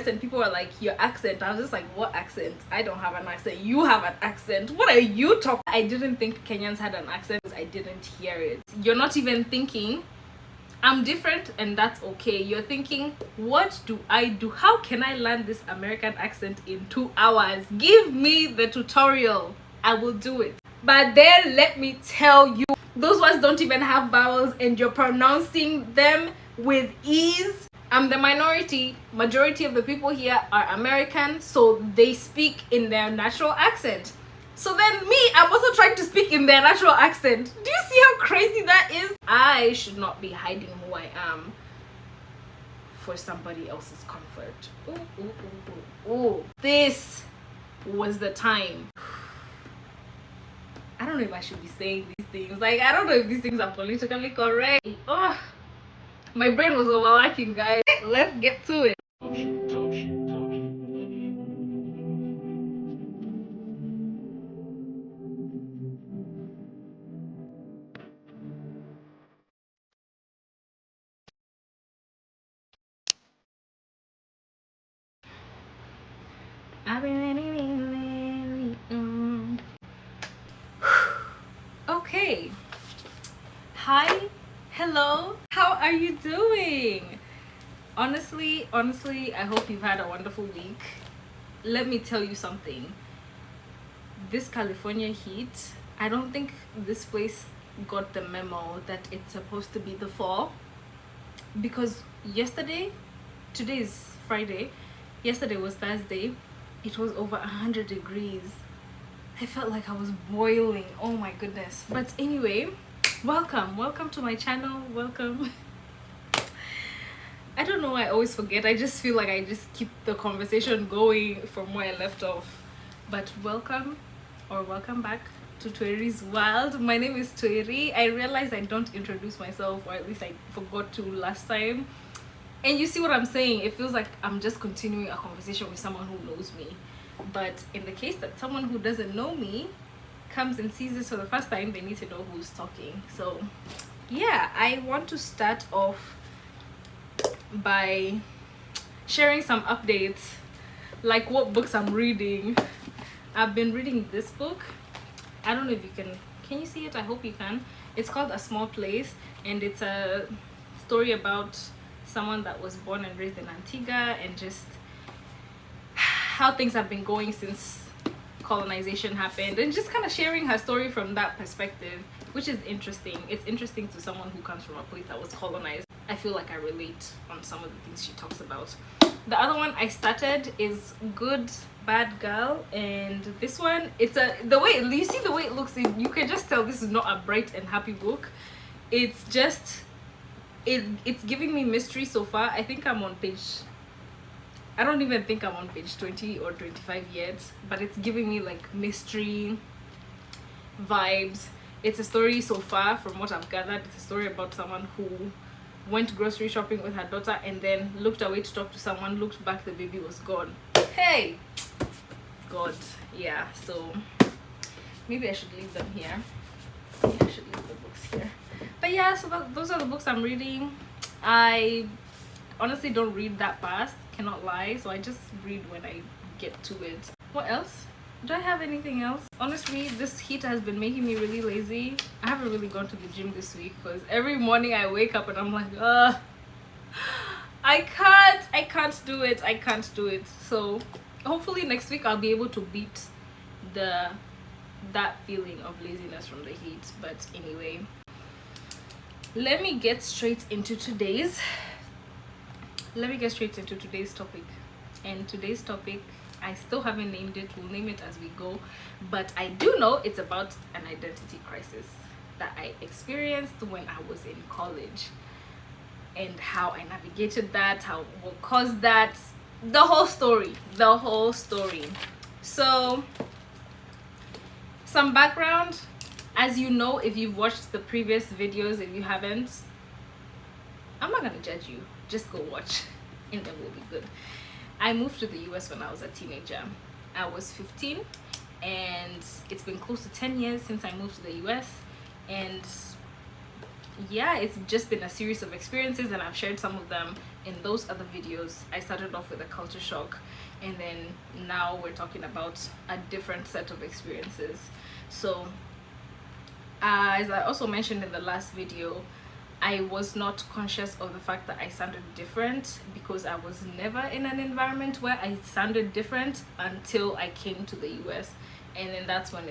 and people were like, your accent. I was just like, what accent? I don't have an accent. You have an accent. What are you talking? I didn't think Kenyans had an accent because I didn't hear it. You're not even thinking I'm different, and that's okay. You're thinking, what do I do? How can I learn this American accent in 2 hours? Give me the tutorial. I will do it. But then let me tell you, those words don't even have vowels and you're pronouncing them with ease. I'm the minority. Majority of the people here are American, so they speak in their natural accent. So then me, I'm also trying to speak in their natural accent. Do you see how crazy that is? I should not be hiding who I am for somebody else's comfort. Ooh, ooh, ooh, ooh, ooh. This was the time. I don't know if I should be saying these things. Like, I don't know if these things are politically correct. Oh, my brain was overworking, guys. Let's get to it. Okay. Hi. Hello. How are you doing? Honestly, I hope you've had a wonderful week. Let me tell you something. This California heat, I don't think this place got the memo that it's supposed to be the fall, because today is Friday, yesterday was Thursday, it was over 100 degrees. I felt like I was boiling. Oh my goodness. But anyway, welcome to my channel. Welcome. I don't know, I always forget. I just feel like I just keep the conversation going from where I left off. But welcome back to Twiri's world. My name is Twiri. I realized I don't introduce myself, or at least I forgot to last time. And you see what I'm saying? It feels like I'm just continuing a conversation with someone who knows me. But in the case that someone who doesn't know me comes and sees this for the first time, they need to know who's talking. So yeah, I want to start off by sharing some updates, like what books I'm reading. I've been reading this book. I don't know if you can you see it? I hope you can. It's called A Small Place, and it's a story about someone that was born and raised in Antigua, and just how things have been going since colonization happened, and just kind of sharing her story from that perspective, which is interesting. It's interesting to someone who comes from a place that was colonized. I feel like I relate on some of the things she talks about. The other one I started is Good Bad Girl, and this one, it's the way you see the way it looks, you can just tell this is not a bright and happy book. It's just it's giving me mystery so far. I think I'm on page, I don't even think I'm on page 20 or 25 yet, but it's giving me like mystery vibes. It's a story so far, from what I've gathered, it's a story about someone who went grocery shopping with her daughter and then looked away to talk to someone, looked back, the baby was gone. Hey, God. Yeah, so maybe I should leave them here. Yeah, I should leave the books here. But yeah, so those are the books I'm reading. I honestly don't read that fast, cannot lie, so I just read when I get to it. What else? Do I have anything else? Honestly, this heat has been making me really lazy. I haven't really gone to the gym this week because every morning I wake up and I'm like, I can't do it. So hopefully next week I'll be able to beat that feeling of laziness from the heat. But anyway, let me get straight into today's topic. And today's topic, I still haven't named it. We'll name it as we go, but I do know it's about an identity crisis that I experienced when I was in college, and how I navigated that, what caused that, the whole story. So some background, as you know, if you've watched the previous videos. If you haven't, I'm not gonna judge you, just go watch and then we'll be good. I moved to the US when I was a teenager. I was 15, and it's been close to 10 years since I moved to the US. And yeah, it's just been a series of experiences, and I've shared some of them in those other videos, I started off with a culture shock, and then now we're talking about a different set of experiences. So as I also mentioned in the last video, I was not conscious of the fact that I sounded different because I was never in an environment where I sounded different until I came to the US. And then that's when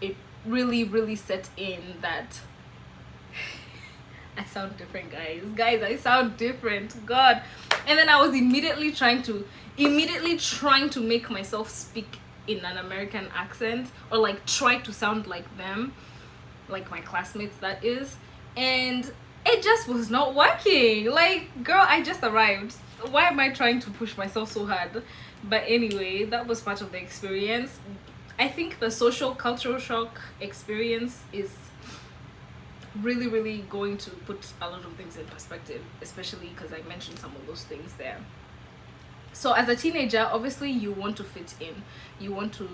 it really set in that I sound different, guys, I sound different, God. And then I was immediately trying to make myself speak in an American accent, or like try to sound like them, like my classmates, that is. And it just was not working. Like, girl, I just arrived, why am I trying to push myself so hard? But anyway, that was part of the experience. I think the social cultural shock experience is really going to put a lot of things in perspective, especially because I mentioned some of those things there. So as a teenager, obviously you want to fit in, you want to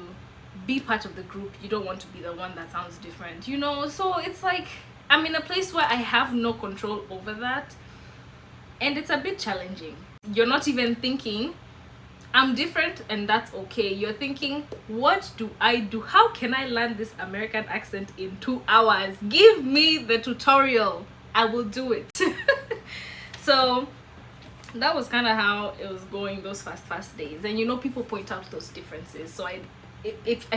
be part of the group, you don't want to be the one that sounds different, you know. So it's like I'm in a place where I have no control over that, and it's a bit challenging. You're not even thinking I'm different and that's okay. You're thinking, what do I do? How can I learn this American accent in 2 hours? Give me the tutorial, I will do it. So that was kind of how it was going those first days. And you know, people point out those differences, so I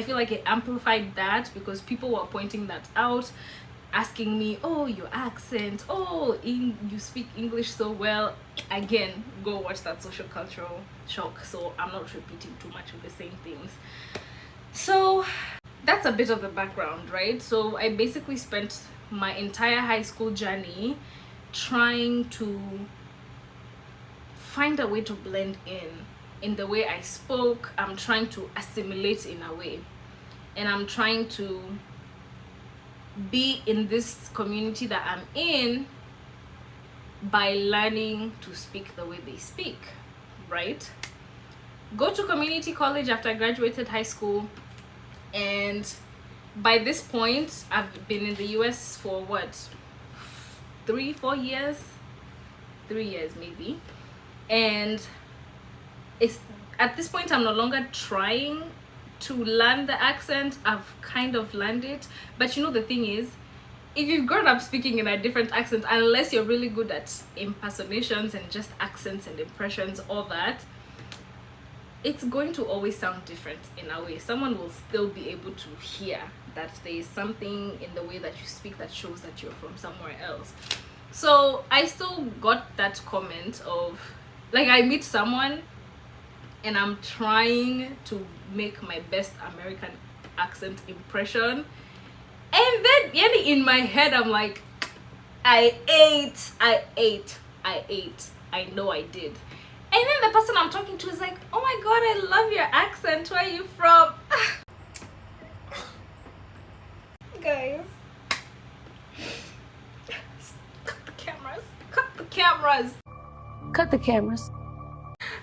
feel like it amplified that, because people were pointing that out, asking me, oh, your accent, oh, you speak English so well. Again, go watch that social cultural shock, so I'm not repeating too much of the same things. So that's a bit of the background, right? So I basically spent my entire high school journey trying to find a way to blend in the way I spoke. I'm trying to assimilate in a way, and I'm trying to be in this community that I'm in by learning to speak the way they speak, right? Go to community college after I graduated high school, and by this point I've been in the US for what, 3-4 years, 3 years maybe. And it's at this point I'm no longer trying to learn the accent. I've kind of learned it. But you know, the thing is, if you've grown up speaking in a different accent, unless you're really good at impersonations and just accents and impressions, all that, it's going to always sound different in a way. Someone will still be able to hear that there is something in the way that you speak that shows that you're from somewhere else. So I still got that comment of, like, I meet someone and I'm trying to make my best American accent impression, and then in my head I'm like, I know I did. And then the person I'm talking to is like, oh my god, I love your accent, where are you from? Guys, cut the cameras.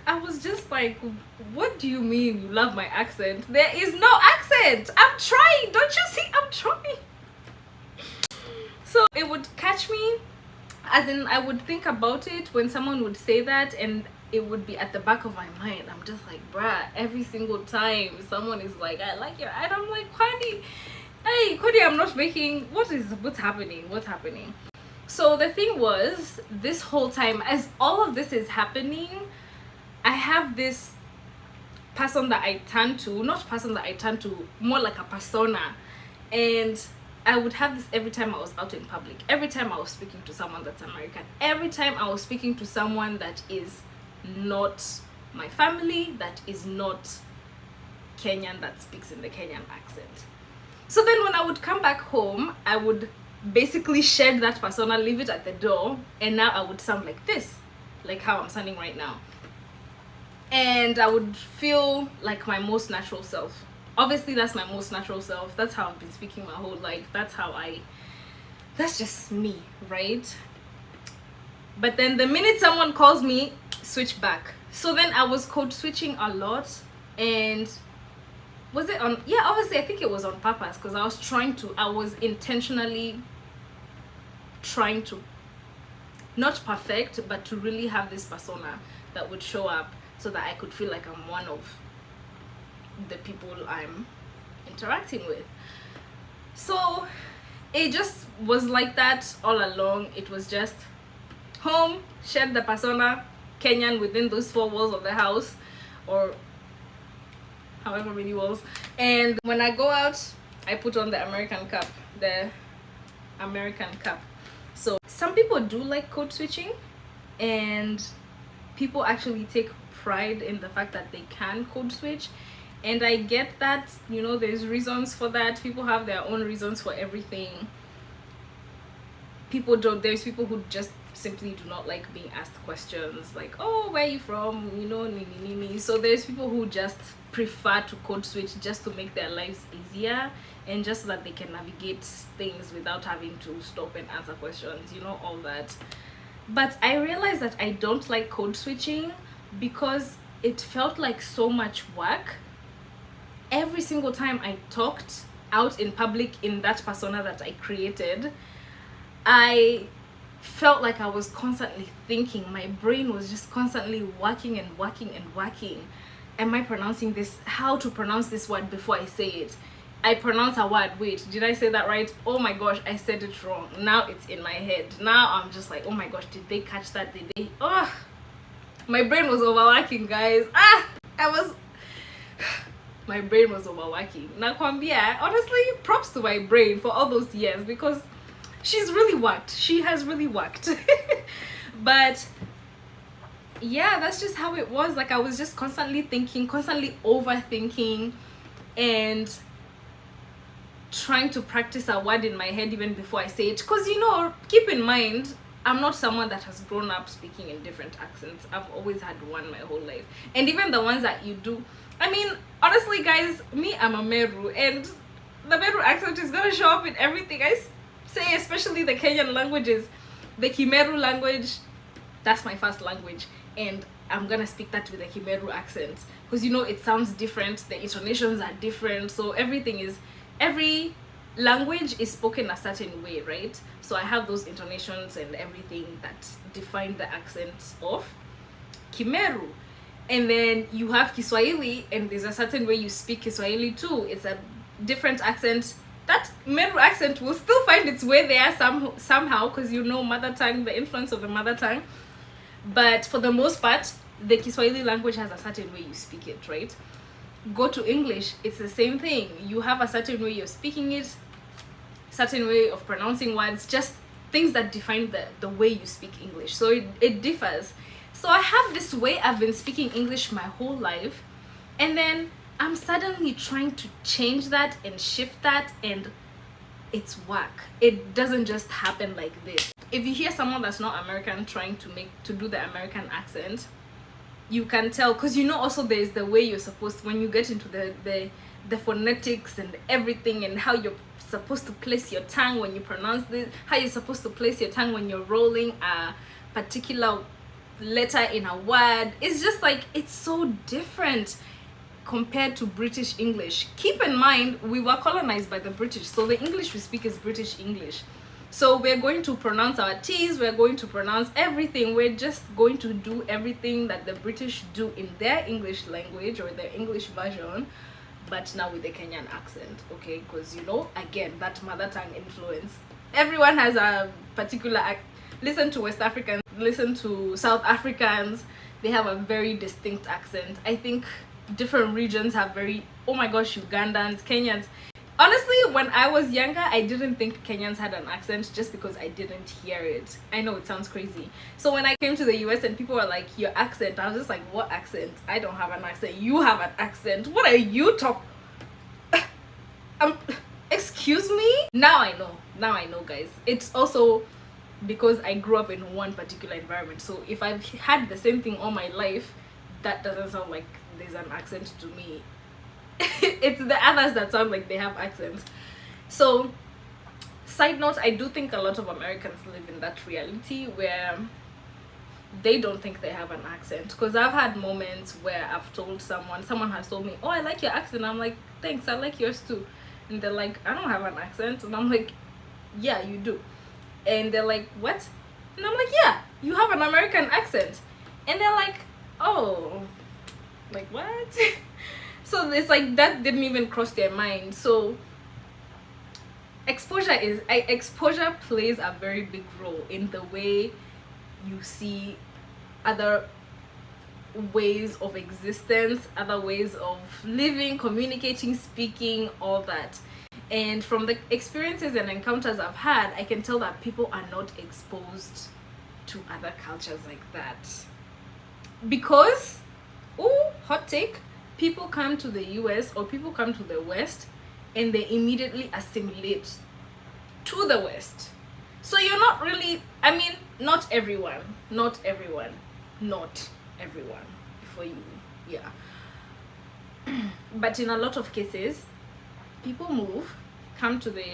I was just like, what do you mean you love my accent? There is no accent. I'm trying. Don't you see? I'm trying. So it would catch me, as in I would think about it when someone would say that, and it would be at the back of my mind. I'm just like, bruh, every single time someone is like, I like your, and I'm like, Kwani, hey, Kwani, I'm not making, what's happening? So the thing was, this whole time, as all of this is happening, I have this person that I turn to, more like a persona. And I would have this every time I was out in public, every time I was speaking to someone that's American, every time I was speaking to someone that is not my family, that is not Kenyan, that speaks in the Kenyan accent. So then when I would come back home, I would basically shed that persona, leave it at the door, and now I would sound like this, like how I'm sounding right now. And I would feel like my most natural self. Obviously that's my most natural self, that's how I've been speaking my whole life, that's just me, right? But then the minute someone calls me, switch back. So then I was code switching a lot. And was it on, yeah, obviously I think it was on purpose, because I was intentionally trying to not perfect, but to really have this persona that would show up so that I could feel like I'm one of the people I'm interacting with. So it just was like that all along. It was just home, shed the persona, Kenyan within those 4 walls of the house, or however many walls. And when I go out, I put on the American cap. So some people do like code switching, and people actually take pride in the fact that they can code switch, and I get that. You know, there's reasons for that. People have their own reasons for everything. There's people who just simply do not like being asked questions like, oh, where are you from, you know, nini. So there's people who just prefer to code switch just to make their lives easier, and just so that they can navigate things without having to stop and answer questions, you know, all that. But I realized that I don't like code switching because it felt like so much work. Every single time I talked out in public in that persona that I created, I felt like I was constantly thinking. My brain was just constantly working. Am I pronouncing this? How to pronounce this word before I say it? I pronounce a word. Wait, did I say that right? Oh my gosh, I said it wrong. Now it's in my head. Now I'm just like, oh my gosh, did they catch that? Did they? Oh, my brain was overworking, guys. My brain was overworking. Nakwambia, honestly, props to my brain for all those years, because she's really worked. She has really worked. But yeah, that's just how it was. Like, I was just constantly thinking, constantly overthinking, and trying to practice a word in my head even before I say it. Because, you know, keep in mind, I'm not someone that has grown up speaking in different accents. I've always had one my whole life. And even the ones that you do, I mean, honestly, guys, I'm a Meru, and the Meru accent is gonna show up in everything I say, especially the Kenyan languages. The Kimeru language, that's my first language, and I'm gonna speak that with the Kimeru accent, because, you know, it sounds different, the intonations are different, so every language is spoken a certain way, right? So I have those intonations and everything that define the accent of Kimeru. And then you have Kiswahili, and there's a certain way you speak Kiswahili too. It's a different accent. That Meru accent will still find its way there somehow, because, you know, mother tongue, the influence of the mother tongue. But for the most part, the Kiswahili language has a certain way you speak it, right? Go to English, it's the same thing. You have a certain way you're speaking it, certain way of pronouncing words, just things that define the way you speak English. So it differs. So I have this way I've been speaking English my whole life, and then I'm suddenly trying to change that and shift that, and it's work. It doesn't just happen like this. If you hear someone that's not American trying to do the American accent, you can tell, because, you know, also there's the way you're supposed to, when you get into the phonetics and everything, and how you're supposed to place your tongue when you pronounce this, how you're supposed to place your tongue when you're rolling a particular letter in a word. It's just like, it's so different compared to British English. Keep in mind, we were colonized by the British, so the English we speak is British English. So we're going to pronounce our T's, we're going to pronounce everything, we're just going to do everything that the British do in their English language or their English version, but now with the Kenyan accent, okay? Because, you know, again, that mother tongue influence. Everyone has a particular listen to West Africans, listen to South Africans, they have a very distinct accent. I think different regions have very, oh my gosh, Ugandans, Kenyans. Honestly, when I was younger, I didn't think Kenyans had an accent just because I didn't hear it. I know it sounds crazy. So when I came to the US and people were like, your accent, I was just like, what accent? I don't have an accent. You have an accent. What are you talking? Excuse me? Now I know, guys. It's also because I grew up in one particular environment. So if I've had the same thing all my life, that doesn't sound like there's an accent to me. It's the others that sound like they have accents. So, side note, I do think a lot of Americans live in that reality where they don't think they have an accent. Because I've had moments where I've told someone has told me, oh, I like your accent. I'm like, thanks, I like yours too. And they're like, I don't have an accent. And I'm like, yeah, you do. And they're like, what? And I'm like, yeah, you have an American accent. And they're like, oh, like what? So it's like that didn't even cross their mind. So exposure plays a very big role in the way you see other ways of existence, other ways of living, communicating, speaking, all that. And from the experiences and encounters I've had, I can tell that people are not exposed to other cultures like that. Because, oh, hot take, people come to the US or people come to the West and they immediately assimilate to the West. So you're not really, I mean, not everyone, before you, yeah. But in a lot of cases, people move, come to the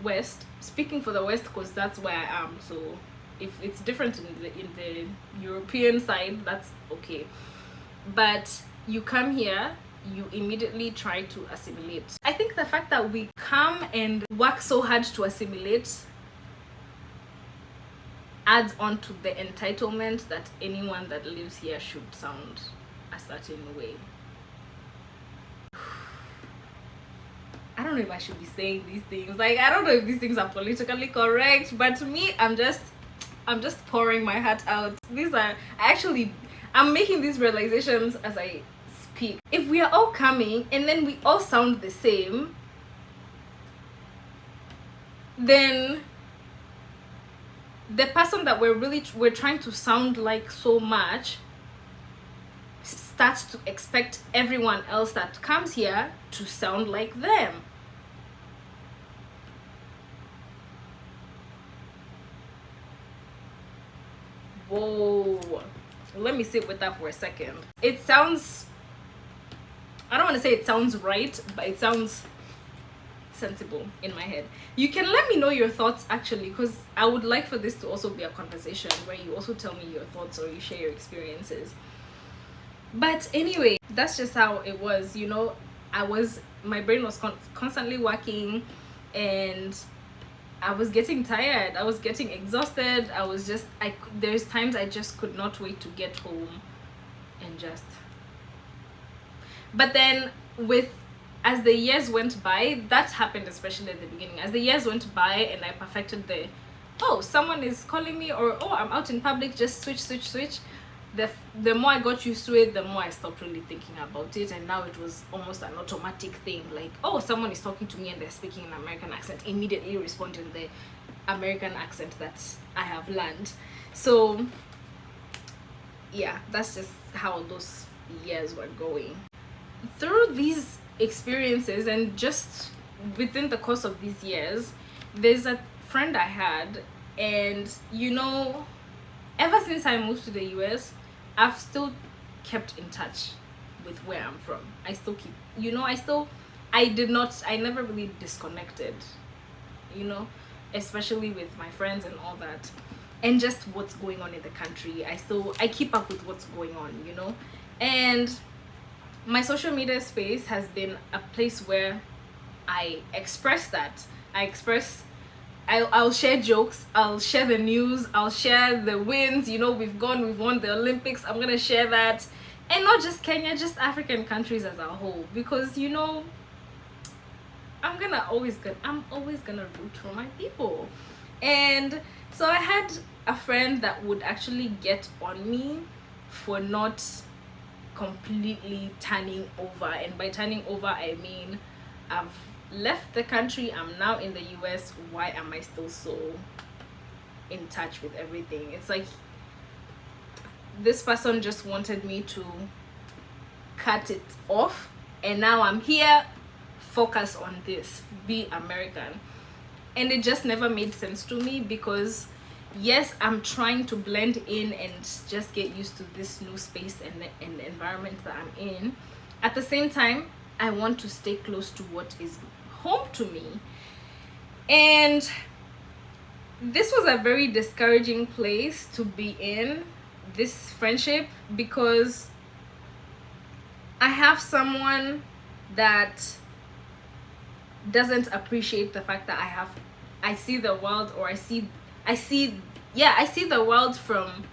West, speaking for the West because that's where I am. So if it's different in the European side, that's okay. But you come here, you immediately try to assimilate. I think the fact that we come and work so hard to assimilate adds on to the entitlement that anyone that lives here should sound a certain way. I don't know if I should be saying these things. Like, I don't know if these things are politically correct, but to me, I'm just pouring my heart out. I'm making these realizations as I speak. If we are all coming and then we all sound the same, then the person that we're trying to sound like so much starts to expect everyone else that comes here to sound like them. Whoa, let me sit with that for a second. It sounds, I don't want to say it sounds right, but it sounds sensible in my head. You can let me know your thoughts actually, because I would like for this to also be a conversation where you also tell me your thoughts or you share your experiences. But anyway, that's just how it was, you know. My brain was constantly working and I was getting tired, I was getting exhausted. There's times I just could not wait to get home and just. But then as the years went by, that happened especially at the beginning. As the years went by and I perfected someone is calling me, or I'm out in public, just switch. The more I got used to it, the more I stopped really thinking about it, and now it was almost an automatic thing. Like, someone is talking to me and they're speaking an American accent, immediately respond in the American accent that I have learned. So yeah, that's just how those years were going. Through these experiences and just within the course of these years, there's a friend I had, and you know, ever since I moved to the US, I've still kept in touch with where I'm from. I still keep, you know, I never really disconnected, you know, especially with my friends and all that, and just what's going on in the country. I keep up with what's going on, you know. And my social media space has been a place where I express that. I'll share jokes, I'll share the news, I'll share the wins. You know, we've won the Olympics. I'm gonna share that. And not just Kenya, just African countries as a whole, because you know, I'm always gonna root for my people. And so I had a friend that would actually get on me for not completely turning over, and by turning over I mean I've left the country, I'm now in the US. Why am I still so in touch with everything? It's like this person just wanted me to cut it off, and now I'm here, focus on this, be American. And it just never made sense to me, because yes, I'm trying to blend in and just get used to this new space and the environment that I'm in. At the same time, I want to stay close to what is home to me. And this was a very discouraging place to be in, this friendship, because I have someone that doesn't appreciate the fact that I see the world, or I see the world from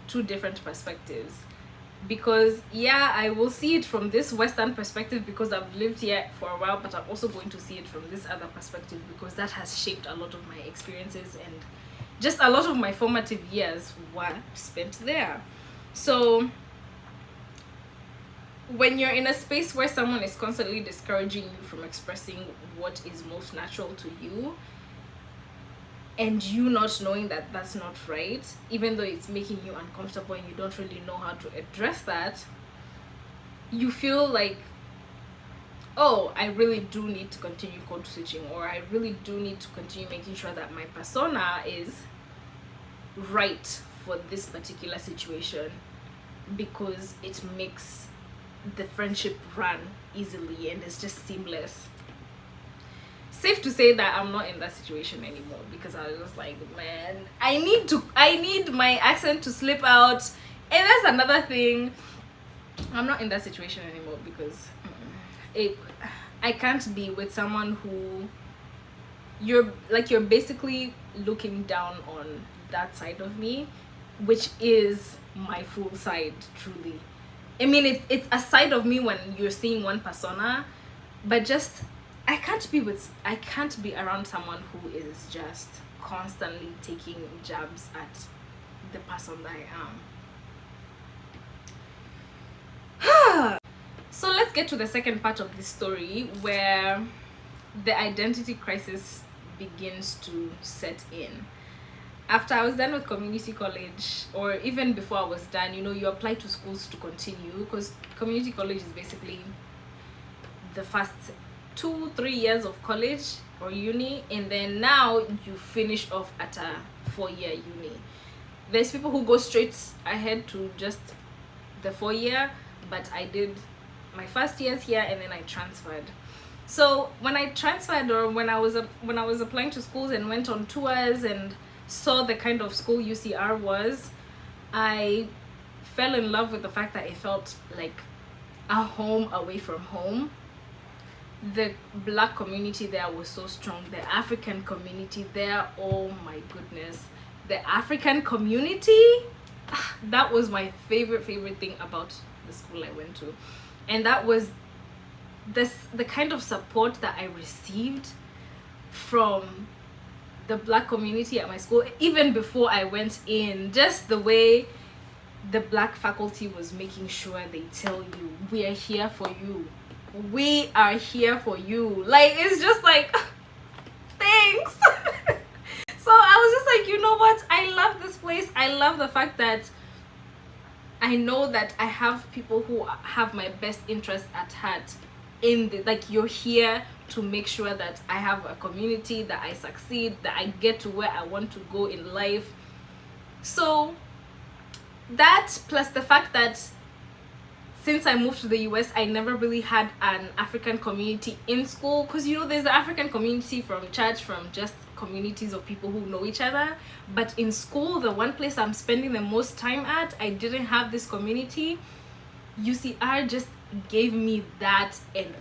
two different perspectives. Because yeah, I will see it from this Western perspective because I've lived here for a while, but I'm also going to see it from this other perspective because that has shaped a lot of my experiences, and just a lot of my formative years were spent there. So when you're in a space where someone is constantly discouraging you from expressing what is most natural to you, and you not knowing that that's not right, even though it's making you uncomfortable and you don't really know how to address that, you feel like, oh, I really do need to continue code switching, or I really do need to continue making sure that my persona is right for this particular situation, because it makes the friendship run easily and it's just seamless. Safe to say that I'm not in that situation anymore, because I was just like, man, I need my accent to slip out. And that's another thing, I'm not in that situation anymore because I can't be with someone who you're basically looking down on that side of me, which is my full side, truly. I mean, it's a side of me when you're seeing one persona, but just I can't be around someone who is just constantly taking jabs at the person that I am. So let's get to the second part of this story, where the identity crisis begins to set in. After I was done with community college, or even before I was done, you apply to schools to continue, because community college is basically the first 2-3 years of college or uni, and then now you finish off at a 4-year uni. There's people who go straight ahead to just the 4-year, but I did my first years here and then I transferred. So when I transferred, or when I was applying to schools and went on tours and saw the kind of school UCR was, I fell in love with the fact that it felt like a home away from home. The Black community there was so strong. The African community there, oh my goodness, the African community, that was my favorite thing about the school I went to. And that was the kind of support that I received from the Black community at my school, even before I went in. Just the way the Black faculty was making sure they tell you, we are here for you, we are here for you. Like, it's just like, thanks. So I was just like, you know what, I love this place. I love the fact that I know that I have people who have my best interest at heart. You're here to make sure that I have a community, that I succeed, that I get to where I want to go in life. So that, plus the fact that since I moved to the US, I never really had an African community in school, because there's the African community from church, from just communities of people who know each other. But in school, the one place I'm spending the most time at, I didn't have this community. UCR just gave me that, and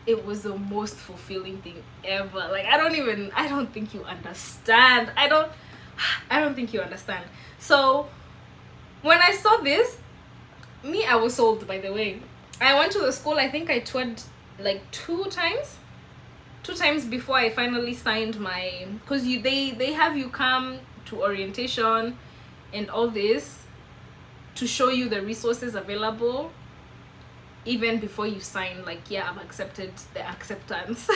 it was the most fulfilling thing ever. Like, I don't think you understand. I don't think you understand. So when I saw this, I was sold, by the way. I went to the school, I think I toured like 2 times before I finally signed my, because they have you come to orientation and all this to show you the resources available, even before you sign, like, yeah, I've accepted the acceptance.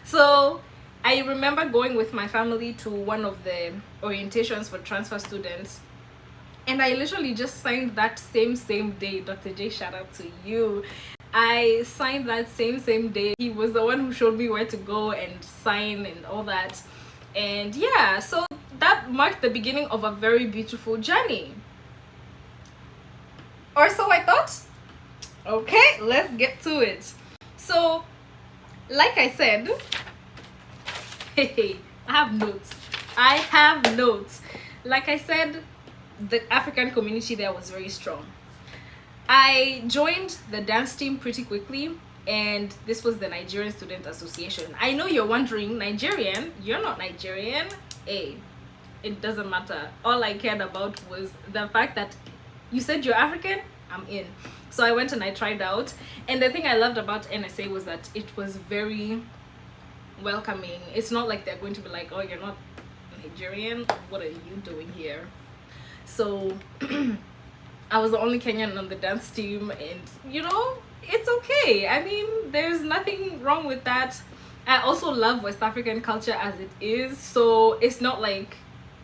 So I remember going with my family to one of the orientations for transfer students, and I literally just signed that same day. Dr. J, shout out to you. I signed that same day. He was the one who showed me where to go and sign and all that. And yeah, so that marked the beginning of a very beautiful journey. Or so I thought. Okay, let's get to it. So, like I said, I have notes. Like I said, the African community there was very strong. I joined the dance team pretty quickly, and this was the Nigerian Student Association. I know you're wondering, Nigerian? You're not Nigerian. It doesn't matter. All I cared about was the fact that you said you're African, I'm in. So I went and I tried out, and the thing I loved about NSA was that it was very welcoming. It's not like they're going to be like, oh, you're not Nigerian, what are you doing here? So I was the only Kenyan on the dance team, and you know, it's okay. I mean, there's nothing wrong with that. I also love West African culture as it is, so it's not like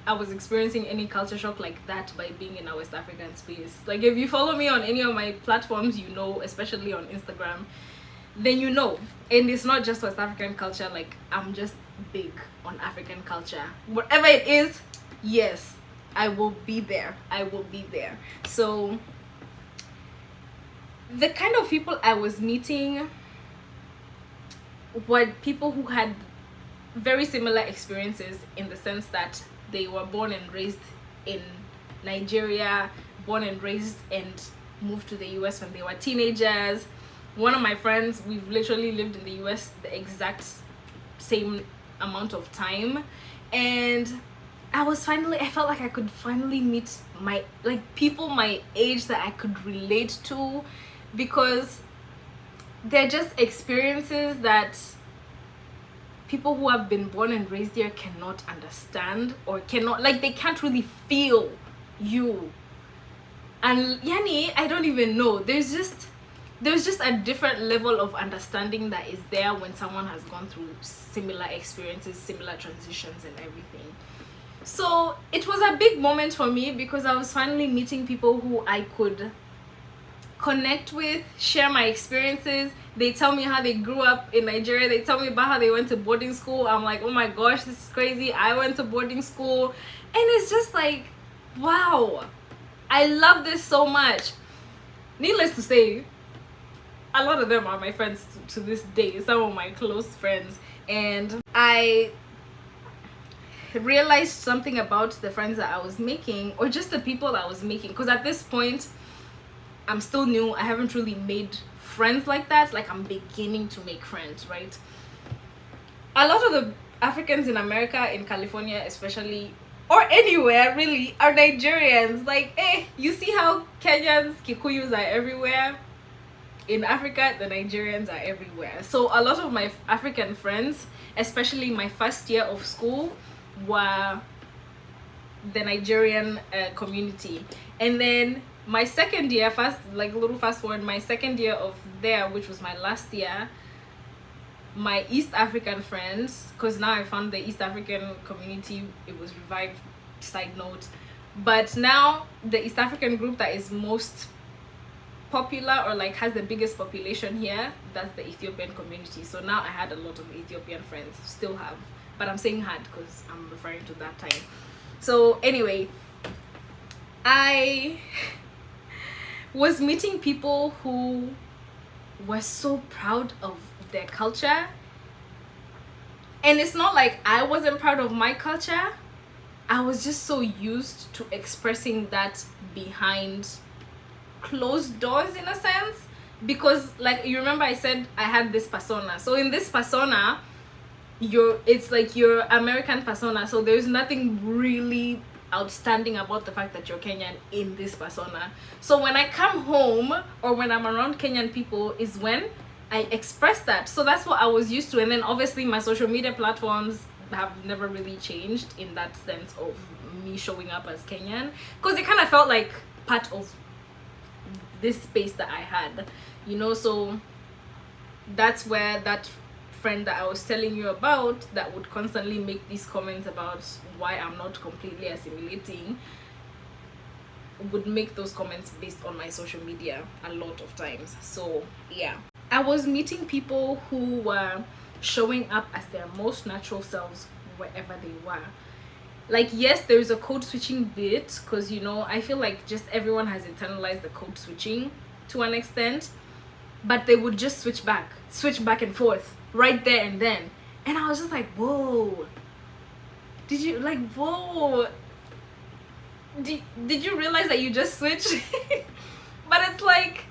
I was experiencing any culture shock like that by being in a West African space. Like, if you follow me on any of my platforms, you know, especially on Instagram, then you know. And it's not just West African culture, like, I'm just big on African culture. Whatever it is, yes, I will be there. I will be there. So the kind of people I was meeting were people who had very similar experiences, in the sense that they were born and raised in Nigeria, born and raised and moved to the US when they were teenagers. One of my friends, we've literally lived in the US the exact same amount of time, and I felt like I could finally meet people my age that I could relate to, because they're just experiences that people who have been born and raised here cannot understand, or cannot, like, they can't really feel you. And yani, I don't even know, there's just a different level of understanding that is there when someone has gone through similar experiences, similar transitions and everything. So it was a big moment for me, because I was finally meeting people who I could connect with, share my experiences. They tell me how they grew up in Nigeria. They tell me about how they went to boarding school. I'm like, oh my gosh, this is crazy. I went to boarding school. And it's just like, wow, I love this so much. Needless to say, a lot of them are my friends to this day, some of my close friends. And I realized something about the friends that I was making, or just the people I was making, because at this point I'm still new. I haven't really made friends like that. Like, I'm beginning to make friends, right? A lot of the Africans in America, in California especially, or anywhere really, are Nigerians. Like, you see how Kenyans, Kikuyus are everywhere? In Africa, the Nigerians are everywhere. So a lot of my African friends, especially my first year of school, were the Nigerian community. And then my second year, fast forward, my second year of there, which was my last year, my East African friends, because now I found the East African community, it was revived, side note. But now the East African group that is most popular, or like has the biggest population here, that's the Ethiopian community. So now I had a lot of Ethiopian friends, still have, but I'm saying had because I'm referring to that time. So anyway, I was meeting people who were so proud of their culture, and it's not like I wasn't proud of my culture. I was just so used to expressing that behind closed doors, in a sense, because, like, you remember I said I had this persona. So in this persona, it's like your American persona, so there's nothing really outstanding about the fact that you're Kenyan in this persona. So when I come home, or when I'm around Kenyan people, is when I express that. So that's what I was used to. And then obviously my social media platforms have never really changed in that sense of me showing up as Kenyan, because it kind of felt like part of this space that I had, you know. So that's where that friend that I was telling you about, that would constantly make these comments about why I'm not completely assimilating, would make those comments based on my social media a lot of times. So yeah, I was meeting people who were showing up as their most natural selves wherever they were. Like, yes, there's a code switching bit, because, you know, I feel like just everyone has internalized the code switching to an extent, but they would just switch back and forth right there and then. And I was just like, whoa, did you, like, whoa, did you realize that you just switched? But it's like,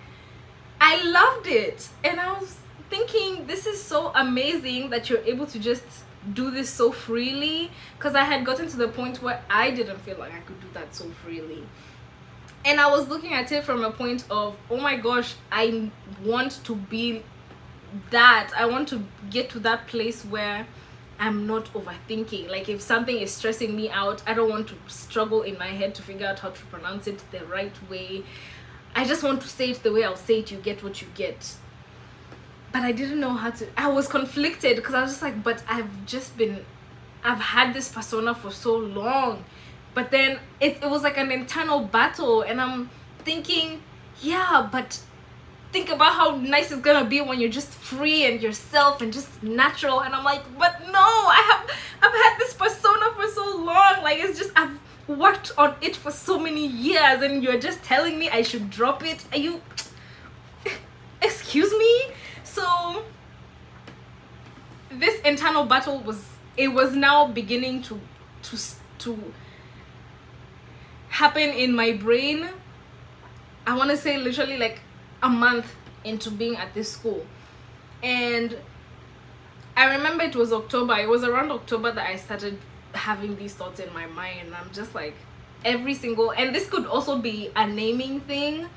I loved it, and I was thinking, this is so amazing that you're able to just do this so freely, because I had gotten to the point where I didn't feel like I could do that so freely. And I was looking at it from a point of, oh my gosh, I want to be that. I want to get to that place where I'm not overthinking. Like if something is stressing me out, I don't want to struggle in my head to figure out how to pronounce it the right way. I just want to say it the way I'll say it. You get what you get. But I didn't know how to. I was conflicted because I was just like, but I've had this persona for so long. But then it was like an internal battle, and I'm thinking, yeah, but think about how nice it's gonna be when you're just free and yourself and just natural. And I'm like, but no, I've had this persona for so long. Like it's just, I've worked on it for so many years, and you're just telling me I should drop it. Are you excuse me? So this internal battle was now beginning to happen in my brain. I want to say literally like a month into being at this school. And I remember it was October. It was around October that I started having these thoughts in my mind. And I'm just like, every single, and this could also be a naming thing,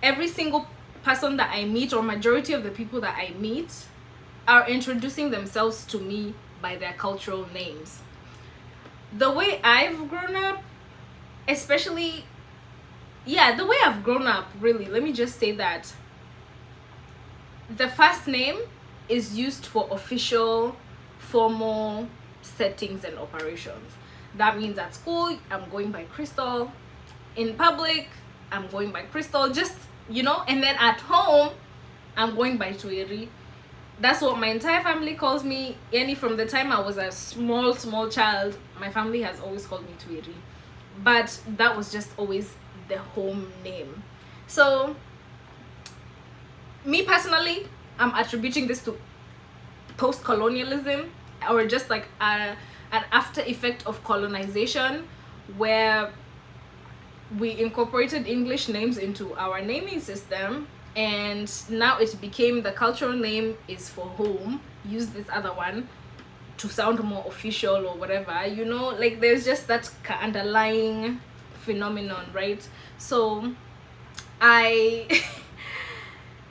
every single person that I meet, or majority of the people that I meet, are introducing themselves to me by their cultural names. The way I've grown up, especially, yeah, the way I've grown up, really, let me just say that the first name is used for official, formal settings and operations. That means at school, I'm going by Crystal. In public, I'm going by Crystal, just, you know, and then at home, I'm going by Twiri. That's what my entire family calls me. Any from the time I was a small child, my family has always called me Twiri. But that was just always the home name. So me personally, I'm attributing this to post-colonialism, or just like an after effect of colonization, where we incorporated English names into our naming system, and now it became the cultural name is for home. Use this other one to sound more official or whatever, you know, like there's just that underlying phenomenon, right? So I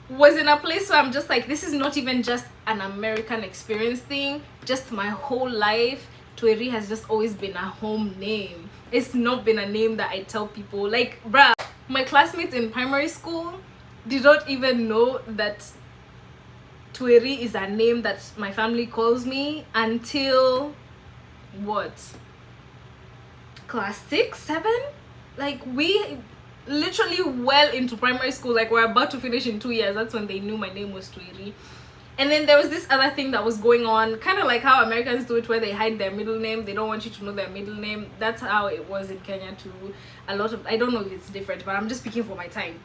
was in a place where I'm just like, this is not even just an American experience thing. Just my whole life, Twiri has just always been a home name. It's not been a name that I tell people. Like, bruh, my classmates in primary school did not even know that Twiri is a name that my family calls me until what, class 6, 7? Like we literally well into primary school, like we're about to finish in 2 years, that's when they knew my name was Twiri. And then there was this other thing that was going on, kind of like how Americans do it, where they hide their middle name. They don't want you to know their middle name. That's how it was in Kenya too. A lot of, I don't know if it's different, but I'm just speaking for my time.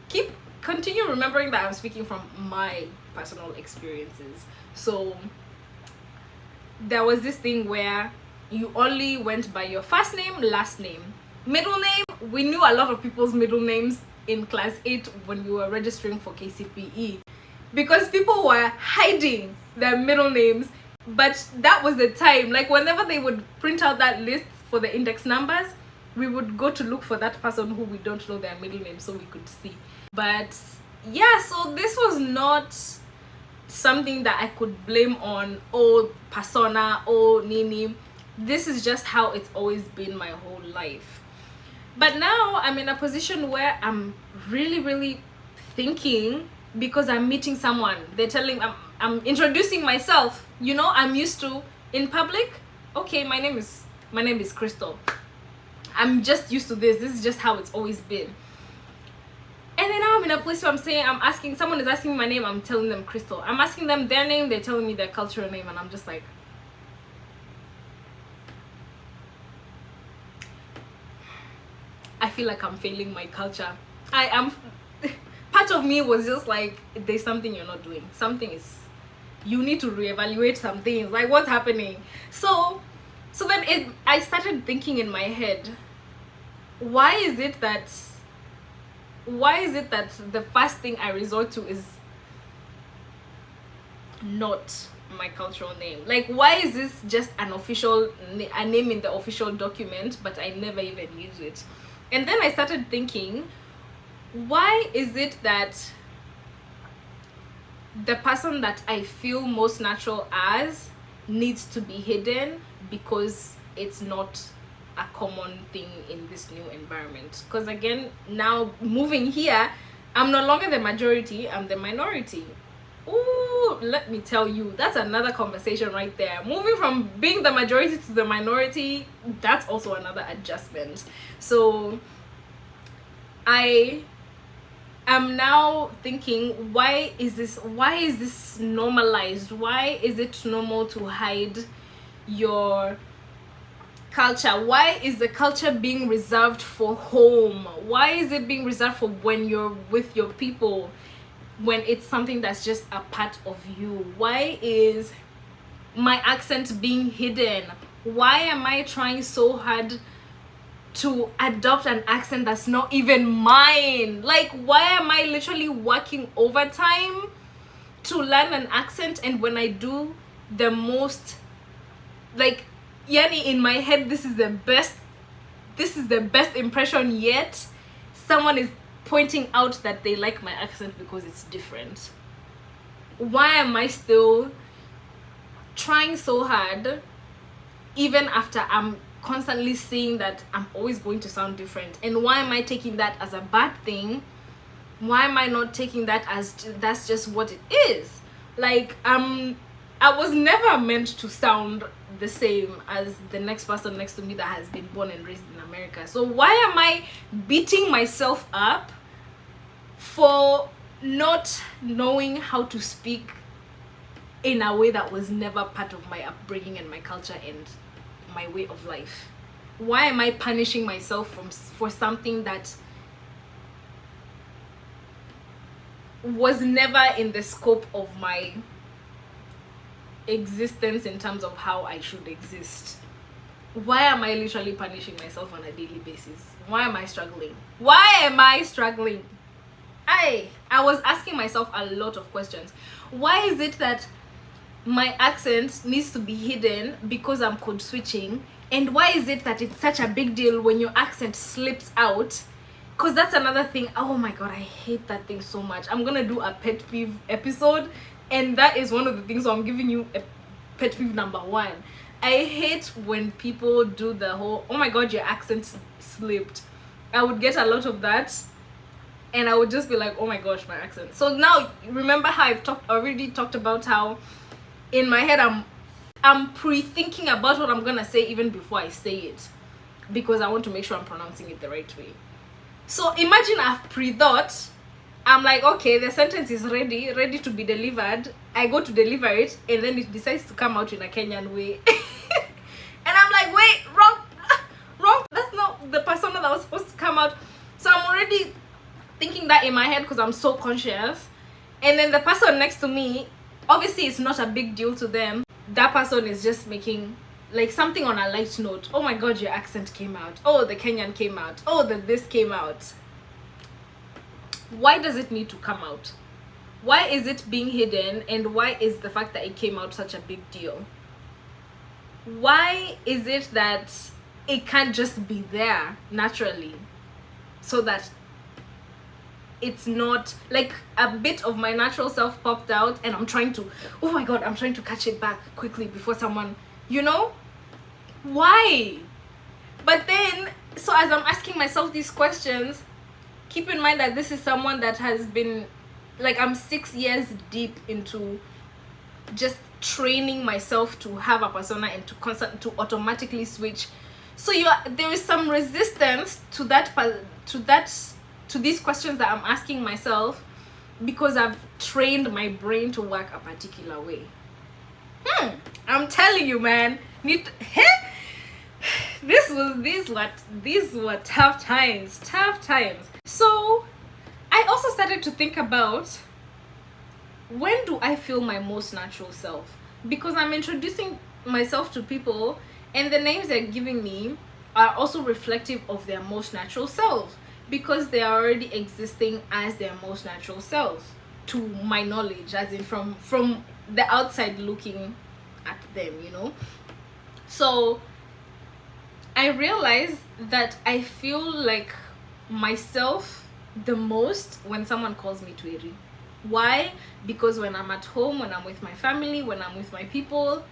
Continue remembering that I'm speaking from my personal experiences. So there was this thing where you only went by your first name, last name, middle name. We knew a lot of people's middle names in class 8 when we were registering for KCPE, because people were hiding their middle names. But that was the time, like whenever they would print out that list for the index numbers, we would go to look for that person who we don't know their middle name so we could see. But yeah, so this was not something that I could blame on, oh persona, oh Nini. This is just how it's always been my whole life. But now I'm in a position where I'm really thinking, because I'm meeting someone, they're telling, I'm introducing myself, you know. I'm used to in public, okay, my name is Crystal. I'm just used to this is just how it's always been. And then now I'm in a place where I'm asking, someone is asking me my name, I'm telling them Crystal. I'm asking them their name, they're telling me their cultural name, and I'm just like, I feel like I'm failing my culture. I am part of me was just like, there's something you're not doing. You need to reevaluate some things. Like, what's happening? So then I started thinking in my head, why is it that the first thing I resort to is not my cultural name? Like, why is this just a name in the official document, but I never even use it? And then I started thinking, why is it that the person that I feel most natural as needs to be hidden because it's not a common thing in this new environment? Because again, now moving here, I'm no longer the majority, I'm the minority. Ooh, let me tell you, that's another conversation right there. Moving from being the majority to the minority, that's also another adjustment. So I am now thinking, why is this normalized? Why is it normal to hide your culture? Why is the culture being reserved for home? Why is it being reserved for when you're with your people, when it's something that's just a part of you? Why is my accent being hidden? Why am I trying so hard to adopt an accent that's not even mine? Like, why am I literally working overtime to learn an accent, and when I do the most, like, yani, in my head, this is the best impression yet, someone is pointing out that they like my accent because it's different. Why am I still trying so hard even after I'm constantly saying that I'm always going to sound different? And why am I taking that as a bad thing? Why am I not taking that as that's just what it is? Like, I was never meant to sound the same as the next person next to me that has been born and raised in America. So why am I beating myself up for not knowing how to speak in a way that was never part of my upbringing and my culture and my way of life? Why am I punishing myself for something that was never in the scope of my existence in terms of how I should exist? Why am I literally punishing myself on a daily basis? Why am I struggling? I was asking myself a lot of questions. Why is it that my accent needs to be hidden because I'm code switching? And why is it that it's such a big deal when your accent slips out? Because that's another thing. Oh my god, I hate that thing so much. I'm gonna do a pet peeve episode, and that is one of the things. So I'm giving you a pet peeve number 1. I hate when people do the whole, oh my god, your accent slipped. I would get a lot of that, and I would just be like, oh my gosh, my accent. So now, remember how I've already talked about how in my head I'm pre-thinking about what I'm gonna say even before I say it, because I want to make sure I'm pronouncing it the right way. So imagine I've pre-thought, I'm like, okay, the sentence is ready to be delivered. I go to deliver it, and then it decides to come out in a Kenyan way. And I'm like, wait, wrong, that's not the persona that was supposed to come out. So I'm already thinking that in my head because I'm so conscious. And then the person next to me, obviously it's not a big deal to them. That person is just making like something on a light note. Oh my god, your accent came out. Oh, the Kenyan came out. Oh, this came out. Why does it need to come out? Why is it being hidden? And why is the fact that it came out such a big deal? Why is it that it can't just be there naturally, so that it's not like a bit of my natural self popped out and I'm trying to, oh my god, I'm trying to catch it back quickly before someone, you know? Why? But then, so as I'm asking myself these questions, keep in mind that this is someone that has been, like, I'm 6 years deep into just training myself to have a persona and to automatically switch. So there is some resistance to these questions that I'm asking myself, because I've trained my brain to work a particular way. I'm telling you, man, these were tough times. So I also started to think about, when do I feel my most natural self? Because I'm introducing myself to people, and the names they're giving me are also reflective of their most natural selves, because they are already existing as their most natural selves, to my knowledge, as in from the outside looking at them, you know. So I realized that I feel like myself the most when someone calls me Twiri. Why? Because when I'm at home, when I'm with my family, when I'm with my people,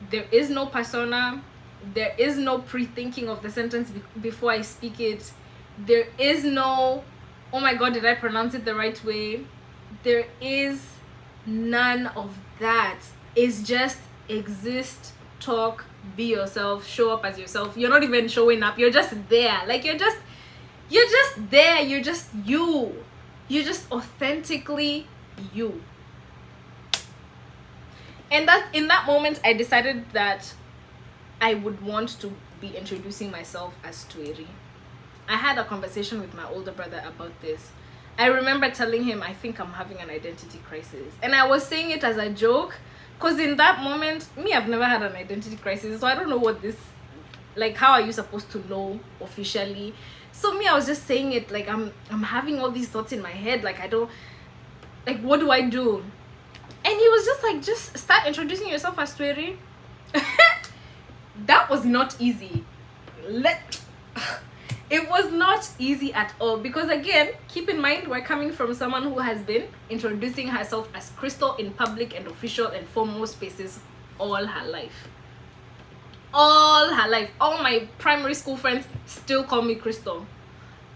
there is no persona, there is no pre-thinking of the sentence before I speak it, there is no, oh my god, did I pronounce it the right way? There is none of that. It's just exist, talk, be yourself, show up as yourself. You're not even showing up, you're just there. Like you're just there, you're just you. You're just authentically you. And that in that moment I decided that I would want to be introducing myself as Twiri. I had a conversation with my older brother about this. I remember telling him I think I'm having an identity crisis, and I was saying it as a joke, because in that moment, me, I've never had an identity crisis, so I don't know what this, like, how are you supposed to know officially? So me, I was just saying it like I'm having all these thoughts in my head, like I don't, like, what do I do? And he was just like, just start introducing yourself as Twiri. That was not easy. It was not easy at all, because again, keep in mind, we're coming from someone who has been introducing herself as Crystal in public and official and formal spaces all her life. All her life. All my primary school friends still call me Crystal,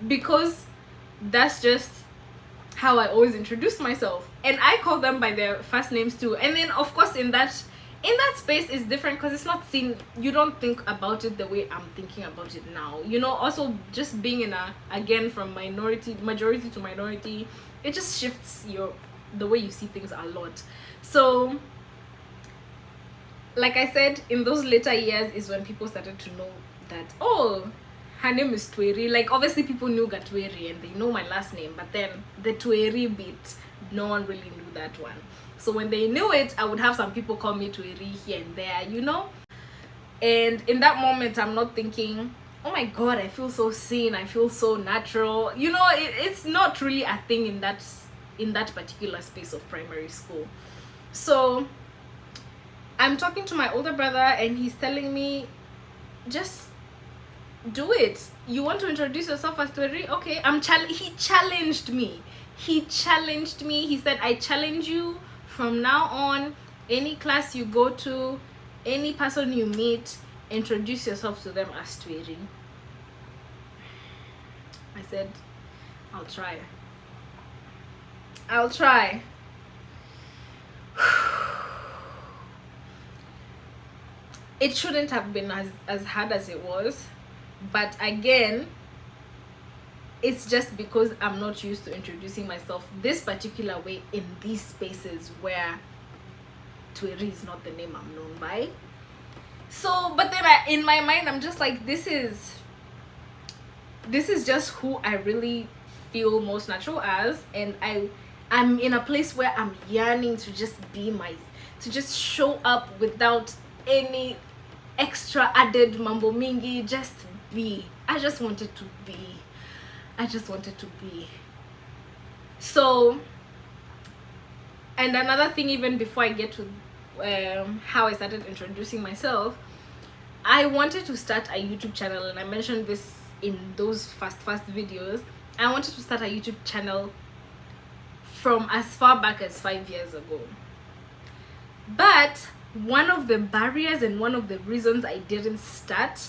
because that's just how I always introduce myself, and I call them by their first names too. And then of course in that space is different, because it's not seen, you don't think about it the way I'm thinking about it now, you know. Also, just being in a, again, from majority to minority, it just shifts the way you see things a lot. So like I said, in those later years is when people started to know that, oh, her name is Twiri. Like, obviously people knew Gatwiri and they know my last name, but then the Twiri bit, no one really knew that one. So when they knew it, I would have some people call me Twiri here and there, you know. And in that moment, I'm not thinking, oh my god, I feel so seen, I feel so natural, you know. It's not really a thing in that particular space of primary school. So I'm talking to my older brother and he's telling me, just do it. You want to introduce yourself as Twiri? Okay. He challenged me. He said, I challenge you, from now on, any class you go to, any person you meet, introduce yourself to them as Twiri. I said, I'll try. It shouldn't have been as hard as it was, but again, it's just because I'm not used to introducing myself this particular way in these spaces where Twiri is not the name I'm known by. So, but then in my mind, I'm just like, this is just who I really feel most natural as, and I'm in a place where I'm yearning to just to just show up without any extra added mambo mingi, just be. I just wanted to be. So, and another thing, even before I get to how I started introducing myself, I wanted to start a YouTube channel, and I mentioned this in those first videos. I wanted to start a YouTube channel from as far back as 5 years ago. But one of the barriers and one of the reasons I didn't start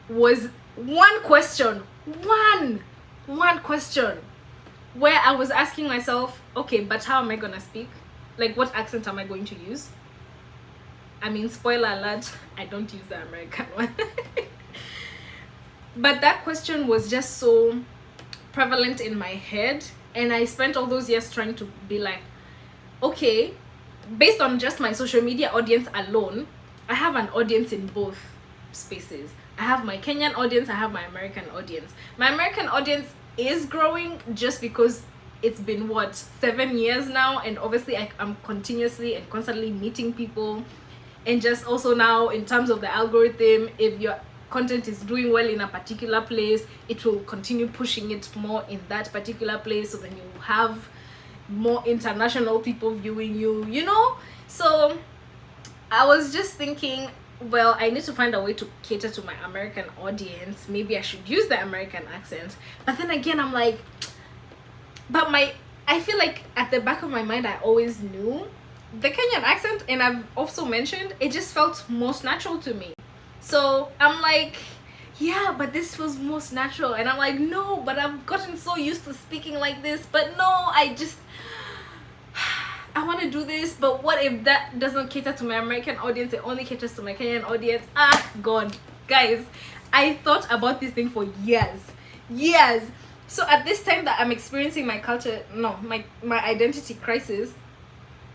was one question, where I was asking myself, okay, but how am I gonna speak? Like, what accent am I going to use? I mean, spoiler alert, I don't use the American one. But that question was just so prevalent in my head, and I spent all those years trying to be like, okay, based on just my social media audience alone, I have an audience in both spaces. I have my Kenyan audience, I have my American audience. My American audience is growing just because it's been, what, 7 years now, and obviously I'm continuously and constantly meeting people, and just also now in terms of the algorithm, if your content is doing well in a particular place, it will continue pushing it more in that particular place, so then you have more international people viewing you, you know. So I was just thinking, well, I need to find a way to cater to my American audience. Maybe I should use the American accent. But then again, I'm like, but I feel like at the back of my mind I always knew the Kenyan accent, and I've also mentioned it just felt most natural to me. So I'm like, yeah, but this feels most natural. And I'm like, no, but I've gotten so used to speaking like this. But no, I want to do this. But what if that doesn't cater to my American audience? It only caters to my Kenyan audience. Ah, God. Guys, I thought about this thing for years. Years. So at this time that I'm experiencing my identity crisis,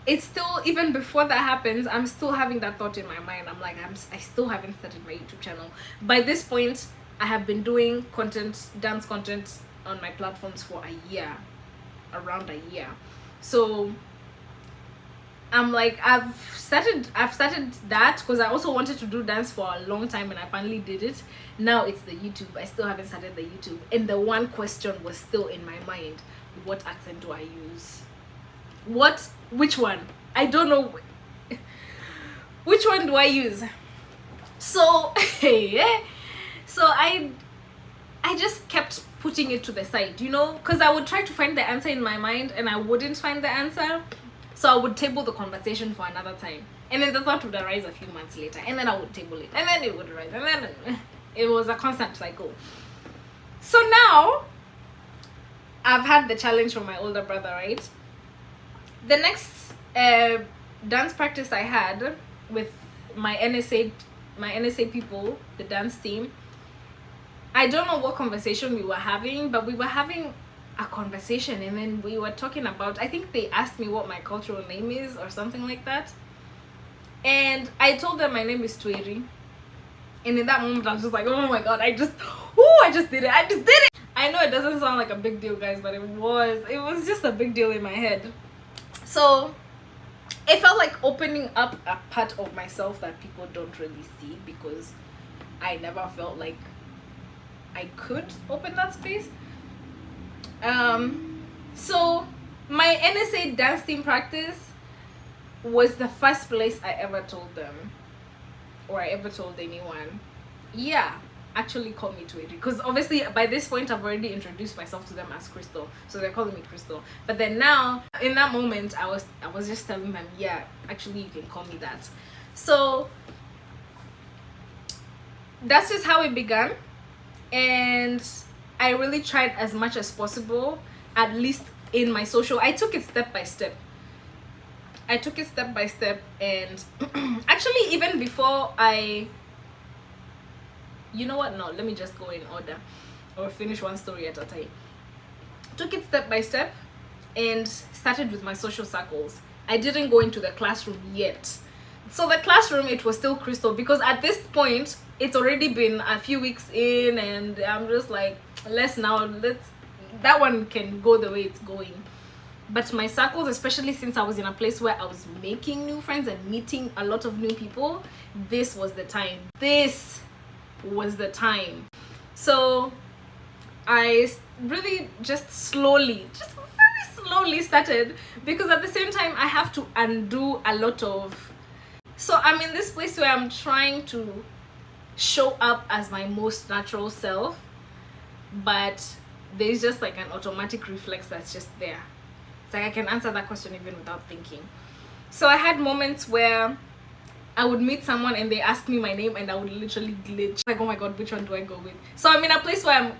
it's still, even before that happens, I'm still having that thought in my mind. I'm like, I still haven't started my YouTube channel. By this point, I have been doing dance content on my platforms for around a year. So I'm like, I've started that because I also wanted to do dance for a long time, and I finally did it. Now it's the YouTube. I still haven't started the YouTube, and the one question was still in my mind: what accent do I use? Which one? I don't know. Which one do I use? So so I just kept putting it to the side, because I would try to find the answer in my mind and I wouldn't find the answer. So I would table the conversation for another time, and then the thought would arise a few months later, and then I would table it, and then it would arise, and then it was a constant cycle. So now I've had the challenge from my older brother, right? The next dance practice I had with my NSA people, the dance team, I don't know what conversation we were having, but we were having a conversation, and then we were talking about, I think they asked me what my cultural name is or something like that, and I told them my name is Twiri. And in that moment I was just like, oh my God, I just did it. I know it doesn't sound like a big deal, guys, but it was just a big deal in my head. So it felt like opening up a part of myself that people don't really see, because I never felt like I could open that space. So my NSA dance team practice was the first place I ever told them, or I ever told anyone, yeah, actually call me Twiri, because obviously by this point I've already introduced myself to them as Crystal, so they're calling me Crystal. But then now, in that moment, I was just telling them, yeah, actually you can call me that. So that's just how it began, and I really tried as much as possible, at least in my social. I took it step by step, and actually even before you know what, no, let me just go in order, or finish one story at a time. Took it step by step and started with my social circles. I didn't go into the classroom yet. So the classroom, it was still Crystal, because at this point it's already been a few weeks in, and I'm just like, that one can go the way it's going. But my circles, especially since I was in a place where I was making new friends and meeting a lot of new people, this was the time. So I really just very slowly started, because at the same time I have to undo a lot of, so I'm in this place where I'm trying to show up as my most natural self, but there's just like an automatic reflex that's just there. It's like I can answer that question even without thinking. So I had moments where I would meet someone and they ask me my name, and I would literally glitch, like, oh my God, which one do I go with? So I'm in a place where I'm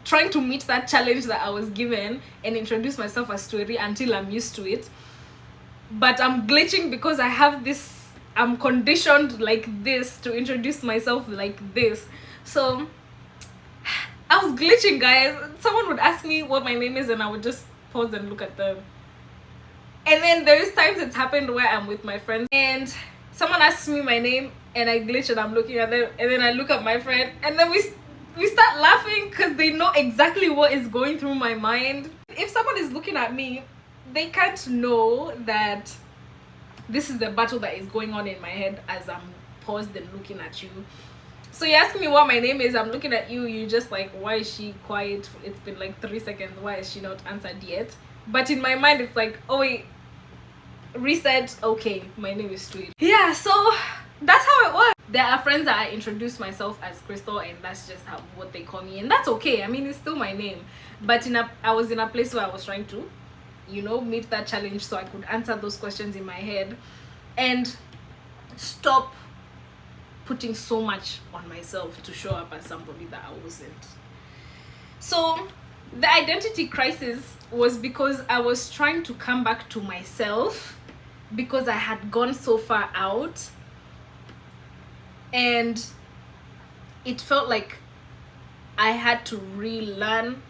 trying to meet that challenge that I was given and introduce myself as Twiri until I'm used to it. But I'm glitching because I have this, I'm conditioned like this to introduce myself like this. So I was glitching, guys. Someone would ask me what my name is and I would just pause and look at them. And then there's times it's happened where I'm with my friends and someone asks me my name and I glitch and I'm looking at them, and then I look at my friend and then we start laughing because they know exactly what is going through my mind. If someone is looking at me, they can't know that this is the battle that is going on in my head as I'm paused and looking at you. So you ask me what my name is, I'm looking at you, you're just like, why is she quiet? It's been like 3 seconds, why is she not answered yet? But in my mind it's like, oh wait, reset, okay, my name is Twiri. Yeah, so that's how it was. there are friends that I introduce myself as Crystal, and that's just what they call me, and that's okay. I mean, it's still my name. But I was in a place where I was trying to, meet that challenge so I could answer those questions in my head and stop putting so much on myself to show up as somebody that I wasn't. So the identity crisis was because I was trying to come back to myself because I had gone so far out, and it felt like I had to relearn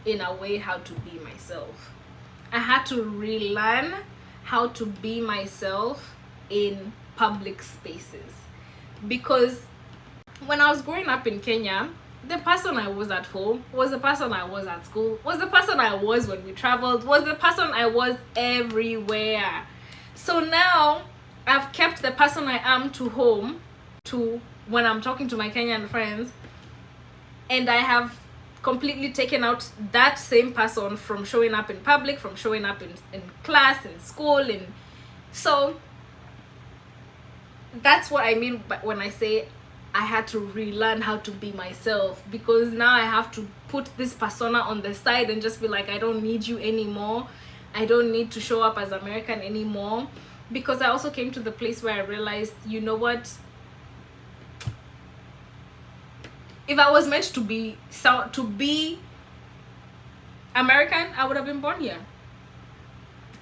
in a way how to be myself. I had to relearn how to be myself in public spaces, because when I was growing up in Kenya, the person I was at home was the person I was at school, was the person I was when we traveled, was the person I was everywhere. So now I've kept the person I am to home, to when I'm talking to my Kenyan friends, and I have completely taken out that same person from showing up in public, from showing up in class, in school. And so that's what I mean when I say I had to relearn how to be myself, because now I have to put this persona on the side and just be like, I don't need you anymore. I don't need to show up as American anymore. Because I also came to the place where I realized, you know what? If I was meant to be American, I would have been born here.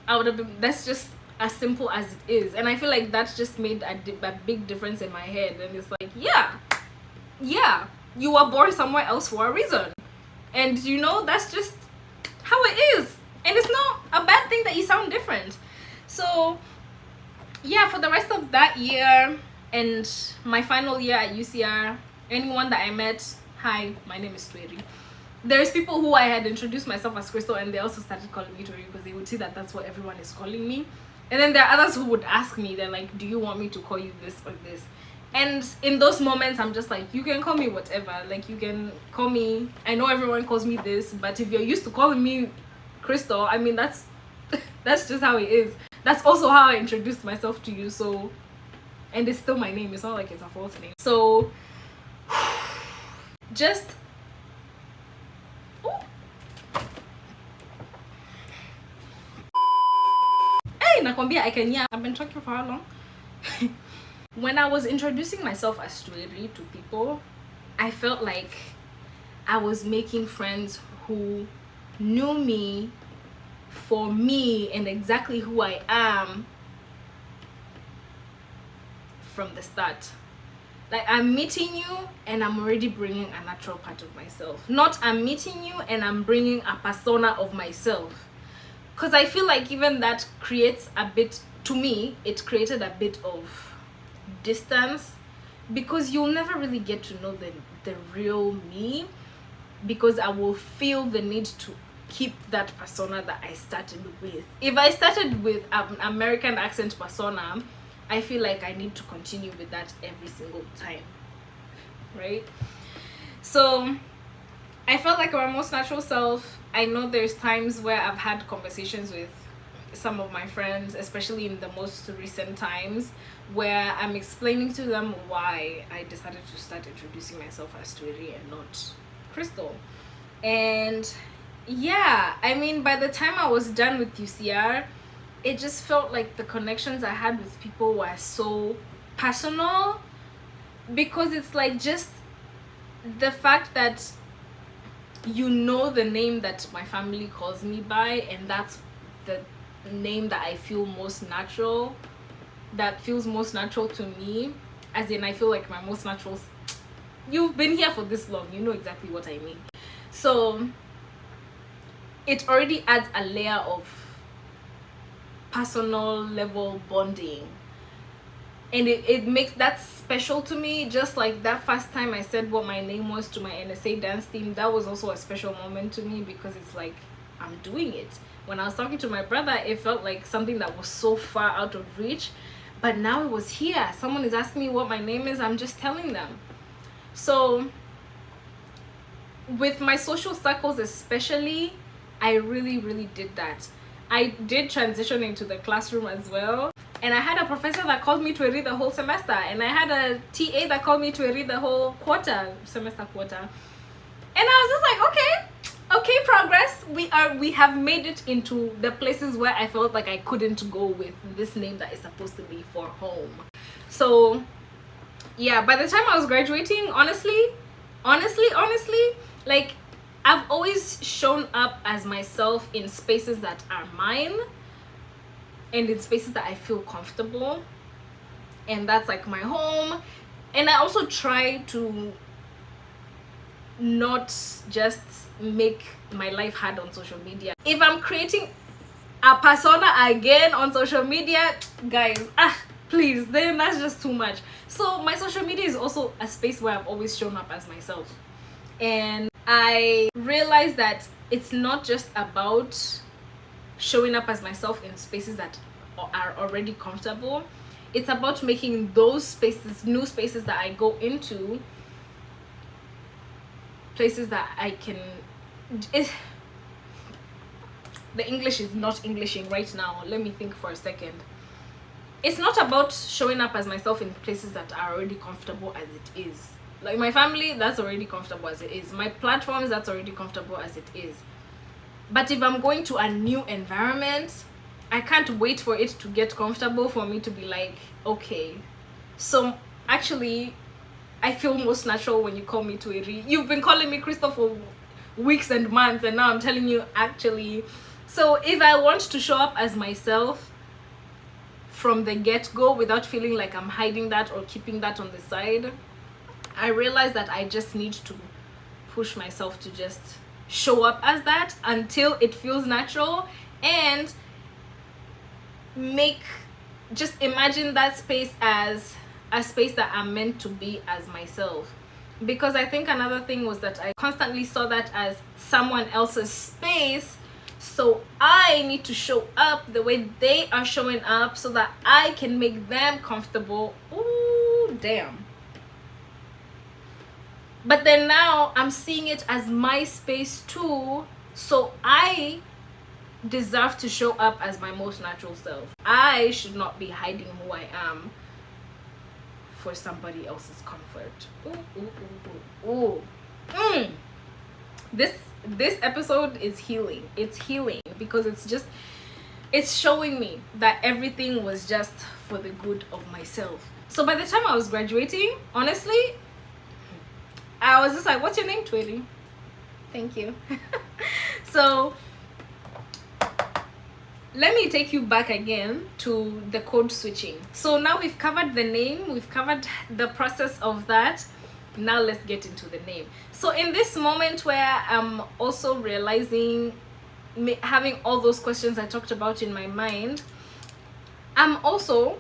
I would have been. That's just as simple as it is. And I feel like that's just made a big difference in my head. And it's like, yeah, you were born somewhere else for a reason, and that's just how it is. And it's not a bad thing that you sound different. So yeah, for the rest of that year and my final year at UCR, anyone that I met, hi, my name is Twiri. There's people who I had introduced myself as Crystal, and they also started calling me Twiri because they would see that that's what everyone is calling me. And then there are others who would ask me, they're like, do you want me to call you this or this? And in those moments, I'm just like, you can call me whatever. Like, you can call me, I know everyone calls me this, but if you're used to calling me Crystal, I mean, that's just how it is. That's also how I introduced myself to you. So, and it's still my name. It's not like it's a false name. So just nakwambia I can, yeah, I've been talking for how long? When I was introducing myself as Twiri to people, I felt like I was making friends who knew me for me and exactly who I am from the start. Like, I'm meeting you and I'm already bringing a natural part of myself. Not I'm meeting you and I'm bringing a persona of myself. Because I feel like even that creates a bit, to me, it created a bit of distance, because you'll never really get to know the real me, because I will feel the need to keep that persona that I started with. If I started with an American accent persona, I feel like I need to continue with that every single time, right? So I felt like my most natural self. I know there's times where I've had conversations with some of my friends, especially in the most recent times, where I'm explaining to them why I decided to start introducing myself as Twiri and not Crystal. And yeah, I mean, by the time I was done with UCR, it just felt like the connections I had with people were so personal, because it's like just the fact that you know the name that my family calls me by, and that's the name that I feel most natural, that feels most natural to me, as in I feel like my most natural. You've been here for this long, you know exactly what I mean. So it already adds a layer of personal level bonding, and it makes that special to me. Just like that first time I said what my name was to my NSA dance team, that was also a special moment to me, because it's like I'm doing it. When I was talking to my brother, it felt like something that was so far out of reach, but now it was here. Someone is asking me what my name is, I'm just telling them. So with my social circles especially, I really did that. I did transition into the classroom as well. And I had a professor that called me Twiri the whole semester, and I had a TA that called me Twiri the whole semester quarter. And I was just like, okay, progress. We have made it into the places where I felt like I couldn't go with this name that is supposed to be for home. So yeah, by the time I was graduating, honestly, like, I've always shown up as myself in spaces that are mine and in spaces that I feel comfortable, and that's like my home. And I also try to not just make my life hard on social media. If I'm creating a persona again on social media, guys, please, then that's just too much. So my social media is also a space where I've always shown up as myself, and I realized that it's not just about showing up as myself in spaces that are already comfortable. It's about making those spaces, new spaces that I go into, places that I can the English is not Englishing right now. Let me think for a second. It's not about showing up as myself in places that are already comfortable as it is. Like my family, that's already comfortable as it is. My platforms, that's already comfortable as it is. But if I'm going to a new environment, I can't wait for it to get comfortable for me to be like, okay. So actually, I feel most natural when you call me Twiri. You've been calling me Crystal for weeks and months, and now I'm telling you actually. So if I want to show up as myself from the get-go without feeling like I'm hiding that or keeping that on the side, I realize that I just need to push myself to just show up as that until it feels natural, and just imagine that space as a space that I'm meant to be as myself. Because I think another thing was that I constantly saw that as someone else's space, so I need to show up the way they are showing up so that I can make them comfortable. Ooh, damn. But then now I'm seeing it as my space too, so I deserve to show up as my most natural self. I should not be hiding who I am for somebody else's comfort. This episode is healing. It's healing because it's showing me that everything was just for the good of myself. So by the time I was graduating, honestly, I was just like, what's your name? Twiri. Thank you. So let me take you back again to the code switching. So now we've covered the name, we've covered the process of that. Now let's get into the name. So in this moment where I'm also realizing, having all those questions I talked about in my mind, I'm also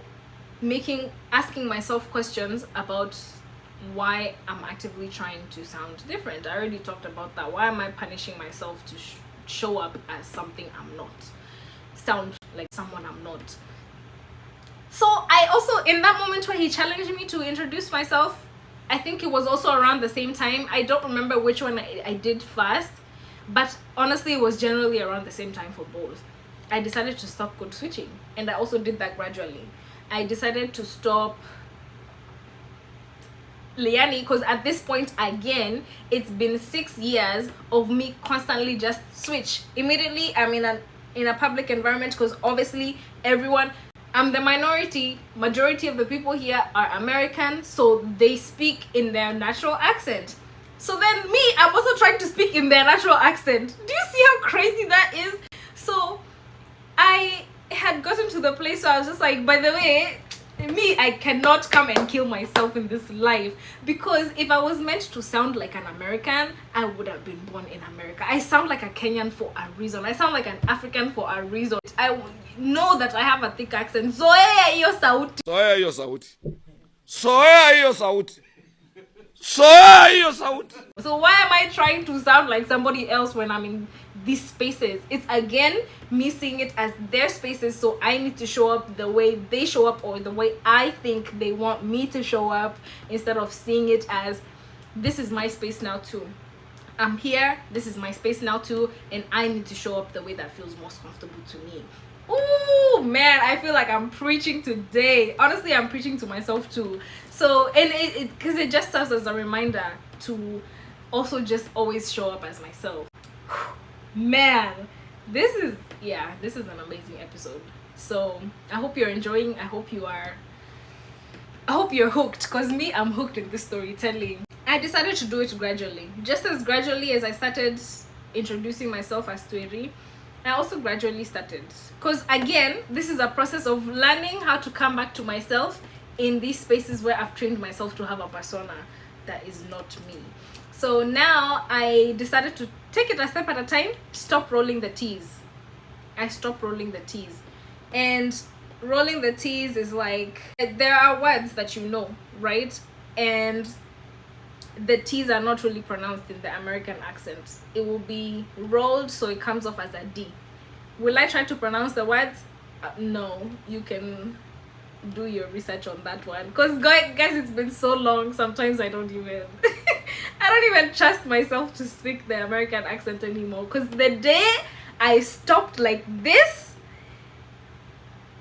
asking myself questions about why I'm actively trying to sound different. I already talked about that. Why am I punishing myself to show up as something I'm not? Sound like someone I'm not. So I also, in that moment where he challenged me to introduce myself, I think it was also around the same time. I don't remember which one I did first, but honestly it was generally around the same time for both. I decided to stop code switching, and I also did that gradually. I decided to stop Liani because at this point, again, it's been 6 years of me constantly just switch. Immediately I'm in a public environment, because obviously I'm the minority. Majority of the people here are American, so they speak in their natural accent. So then I'm also trying to speak in their natural accent. Do you see how crazy that is? So I had gotten to the place where I was just like, by the way, I cannot come and kill myself in this life, because if I was meant to sound like an American, I would have been born in America. I sound like a Kenyan for a reason. I sound like an African for a reason. I know that I have a thick accent. Zoea hiyo sauti. Zoea hiyo sauti. Zoea hiyo sauti. Zoea hiyo sauti. So why am I trying to sound like somebody else when I'm in these spaces? It's again me seeing it as their spaces, so I need to show up the way they show up, or the way I think they want me to show up, instead of seeing it as, this is my space now too. I'm here, this is my space now too, and I need to show up the way that feels most comfortable to me. Oh man, I feel like I'm preaching today. Honestly, I'm preaching to myself too. So, and it because it just serves as a reminder to also just always show up as myself. Man, this is an amazing episode. So I hope you're enjoying. I hope you're hooked, because me, I'm hooked in this storytelling. I decided to do it gradually, just as gradually as I started introducing myself as Twiri. I also gradually started, because again, this is a process of learning how to come back to myself in these spaces where I've trained myself to have a persona that is not me. So now I decided to take it a step at a time. Stop rolling the T's. I stopped rolling the T's. And rolling the T's is like, there are words that you know, right? And the T's are not really pronounced in the American accent. It will be rolled, so it comes off as a D. Will I try to pronounce the words? No. You can do your research on that one, because guys, it's been so long, sometimes I don't even trust myself to speak the American accent anymore, because the day I stopped like this,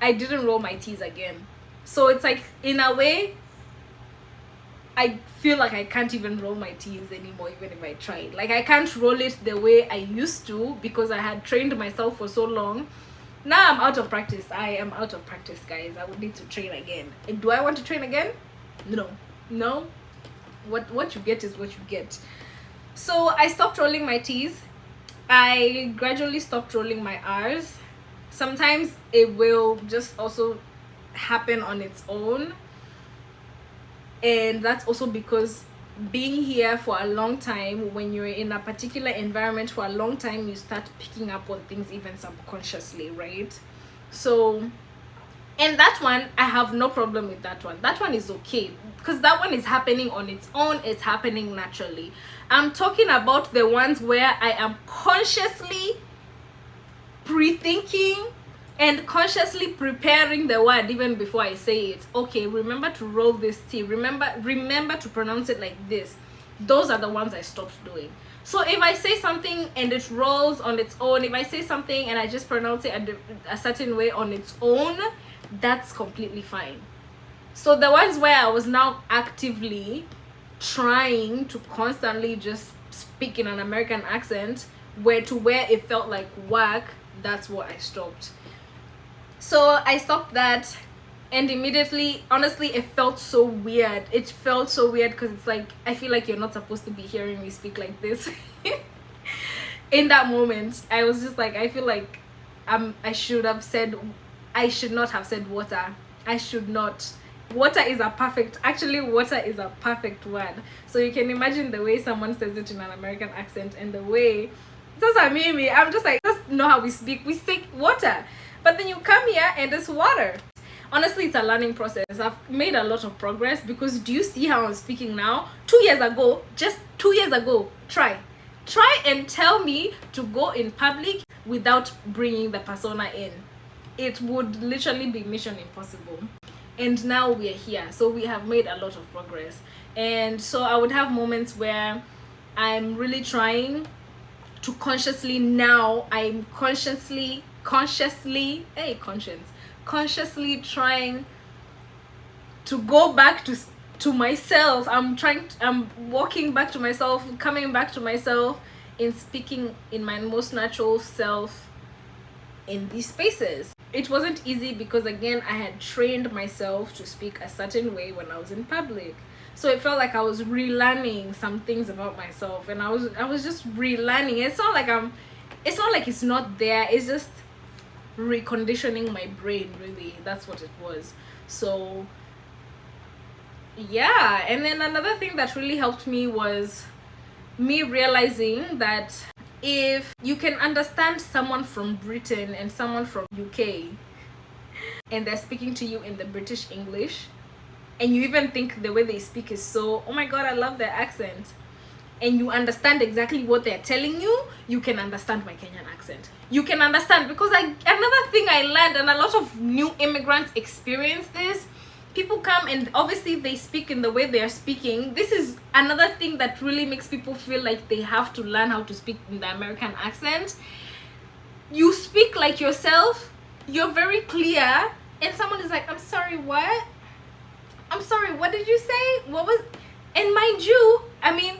I didn't roll my T's again. So it's like, in a way, I feel like I can't even roll my T's anymore, even if I tried. Like, I can't roll it the way I used to, because I had trained myself for so long. Now I'm out of practice. I am out of practice, guys. I would need to train again. And do I want to train again? No. What you get is what you get. So I stopped rolling my T's. I gradually stopped rolling my R's. Sometimes it will just also happen on its own, and that's also because being here for a long time, when you're in a particular environment for a long time, you start picking up on things even subconsciously, right? So, and that one, I have no problem with that one. That one is okay, because that one is happening on its own. It's happening naturally. I'm talking about the ones where I am consciously pre-thinking and consciously preparing the word even before I say it. Okay, remember to roll this T. Remember to pronounce it like this. Those are the ones I stopped doing. So if I say something and it rolls on its own, if I say something and I just pronounce it a certain way on its own, that's completely fine. So the ones where I was now actively trying to constantly just speak in an American accent, where it felt like work, that's what I stopped. So I stopped that, and immediately, honestly, it felt so weird. It felt so weird, because it's like, I feel like you're not supposed to be hearing me speak like this. In that moment, I was just like, I feel like I should not have said water. I should not. Water is a perfect word. So you can imagine the way someone says it in an American accent, and the way, I'm just like, that's not how we speak. We say water. But then you come here and it's water. Honestly, it's a learning process. I've made a lot of progress, because do you see how I'm speaking now? 2 years ago, just 2 years ago, try and tell me to go in public without bringing the persona in. It would literally be mission impossible. And now we are here, so we have made a lot of progress. And so I would have moments where I'm really trying to consciously trying to go back to myself. I'm walking back to myself, coming back to myself, in speaking in my most natural self in these spaces. It wasn't easy, because again, I had trained myself to speak a certain way when I was in public. So it felt like I was relearning some things about myself, and I was just relearning. It's not like it's not there. It's just reconditioning my brain, really. That's what it was. So yeah. And then another thing that really helped me was me realizing that if you can understand someone from Britain and someone from UK, and they're speaking to you in the British English, and you even think the way they speak is so, oh my god, I love their accent, and you understand exactly what they're telling you, you can understand my Kenyan accent. You can understand, because another thing I learned, and a lot of new immigrants experience this, people come and obviously they speak in the way they are speaking. This is another thing that really makes people feel like they have to learn how to speak in the American accent. You speak like yourself, you're very clear, and someone is like, I'm sorry, what? I'm sorry, what did you say? What was? And mind you, I mean,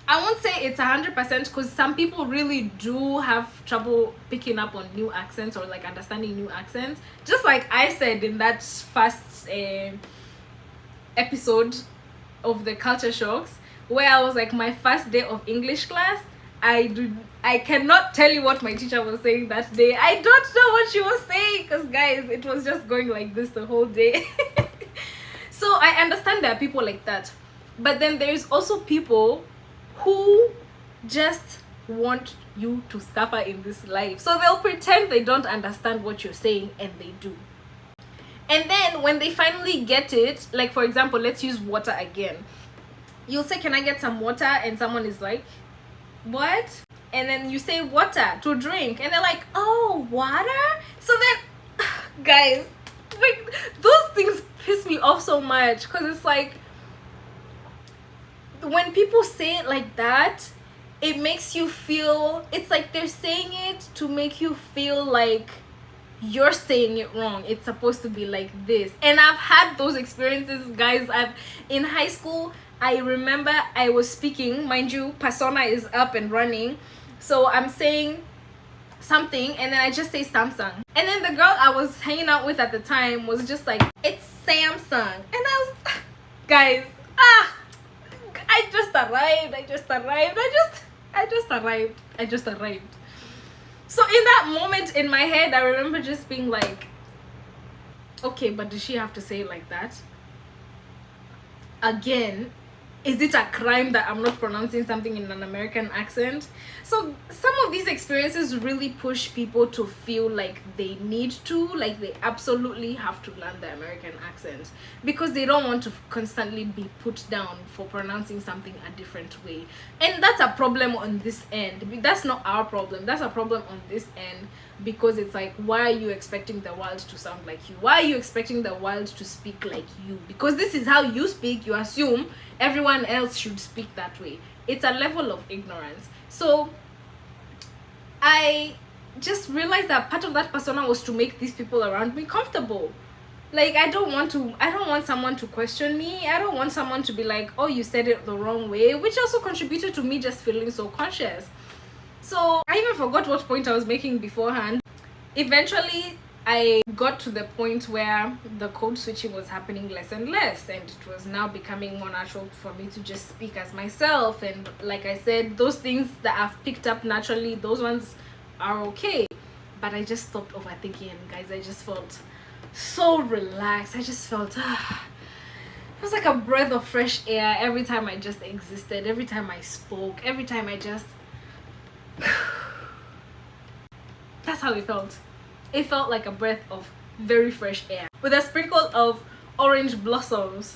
I won't say it's 100% because some people really do have trouble picking up on new accents or like understanding new accents. Just like I said in that first episode of the culture shocks, where I was like, my first day of English class, I cannot tell you what my teacher was saying that day. I don't know what she was saying because guys, it was just going like this the whole day. So I understand there are people like that, but then there's also people who just want you to suffer in this life, so they'll pretend they don't understand what you're saying, and they do. And then when they finally get it, like for example, let's use water again. You'll say, can I get some water? And someone is like, what? And then you say water to drink, and they're like, oh, water? So then guys, like, those things piss me off so much, because it's like, when people say it like that, it makes you feel, it's like they're saying it to make you feel like you're saying it wrong. It's supposed to be like this. And I've had those experiences, guys. In high school, I remember I was speaking, mind you, persona is up and running, so I'm saying something, and then I just say Samsung, and then the girl I was hanging out with at the time was just like, it's Samsung. And I was guys, I just arrived. So in that moment in my head, I remember just being like, okay, but did she have to say it like that? Again, is it a crime that I'm not pronouncing something in an American accent? So some of these experiences really push people to feel like they need to, like they absolutely have to learn the American accent, because they don't want to constantly be put down for pronouncing something a different way. And that's a problem on this end. That's not our problem. That's a problem on this end, because it's like, why are you expecting the world to sound like you? Why are you expecting the world to speak like you? Because this is how you speak, you assume everyone else should speak that way. It's a level of ignorance. So I just realized that part of that persona was to make these people around me comfortable. Like, I don't want someone to question me. I don't want someone to be like, oh, you said it the wrong way, which also contributed to me just feeling so conscious. So I even forgot what point I was making beforehand. Eventually I got to the point where the code switching was happening less and less, and it was now becoming more natural for me to just speak as myself. And like I said, those things that I've picked up naturally, those ones are okay. But I just stopped overthinking, and guys, I just felt so relaxed. I just felt it was like a breath of fresh air every time I just existed, every time I spoke, every time I just that's how it felt. It felt like a breath of very fresh air with a sprinkle of orange blossoms.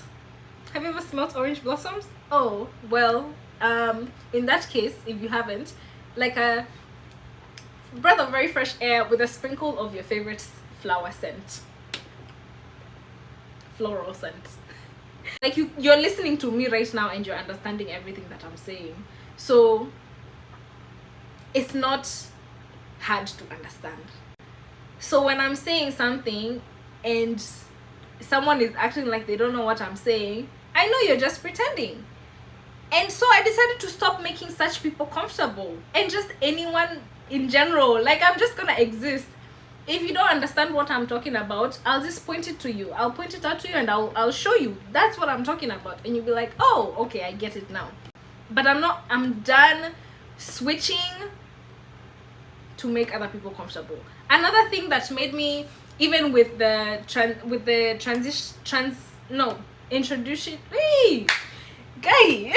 Have you ever smelled orange blossoms? Oh, well, in that case, if you haven't, like a breath of very fresh air with a sprinkle of your favorite flower scent, floral scent. Like you're listening to me right now and you're understanding everything that I'm saying, so it's not hard to understand. So when I'm saying something and someone is acting like they don't know what I'm saying, I know you're just pretending. And so I decided to stop making such people comfortable, and just anyone in general. Like, I'm just gonna exist. If you don't understand what I'm talking about, I'll just point it to you. I'll point it out to you, and I'll show you that's what I'm talking about, and you'll be like, oh, okay, I get it now. But I'm done switching to make other people comfortable. Another thing that made me, even with the introduction, hey, guy,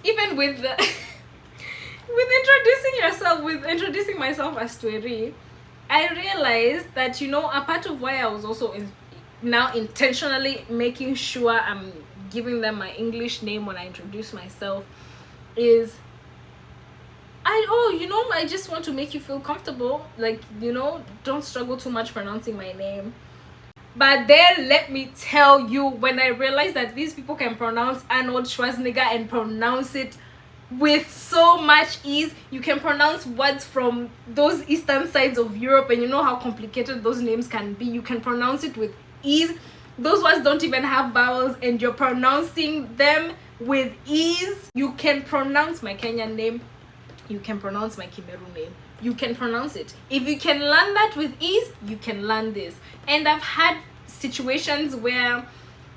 even with the with introducing myself as Twiri, I realized that, a part of why I was also now intentionally making sure I'm giving them my English name when I introduce myself is I just want to make you feel comfortable. Like, don't struggle too much pronouncing my name. But then let me tell you, when I realized that these people can pronounce Arnold Schwarzenegger and pronounce it with so much ease. You can pronounce words from those eastern sides of Europe, and you know how complicated those names can be. You can pronounce it with ease. Those words don't even have vowels, and you're pronouncing them with ease. You can pronounce my Kenyan name. You can pronounce my Cameroon name. You can pronounce it. If you can learn that with ease, you can learn this. And I've had situations where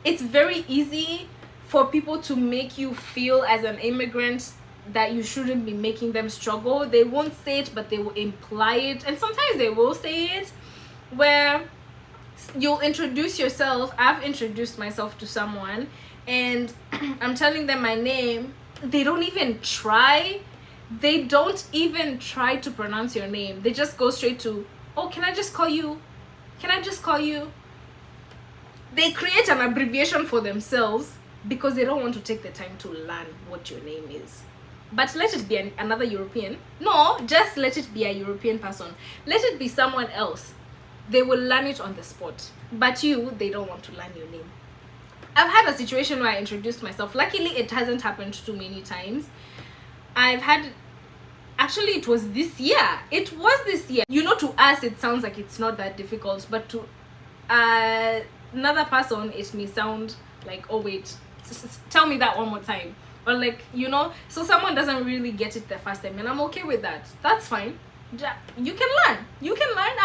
it's very easy for people to make you feel as an immigrant that you shouldn't be making them struggle. They won't say it, but they will imply it. And sometimes they will say it, where you'll introduce yourself. I've introduced myself to someone and I'm telling them my name. They don't even try. They don't even try to pronounce your name. They just go straight to, oh, can I just call you? Can I just call you? They create an abbreviation for themselves because they don't want to take the time to learn what your name is. But let it be another European. No, just let it be a European person. Let it be someone else. They will learn it on the spot. But you, they don't want to learn your name. I've had a situation where I introduced myself. Luckily, it hasn't happened too many times. I've had, actually it was this year. It was this year. You know, to us it sounds like it's not that difficult, but to another person it may sound like, oh wait, tell me that one more time. Or like, you know, so someone doesn't really get it the first time, and I'm okay with that. That's fine. You can learn. You can learn.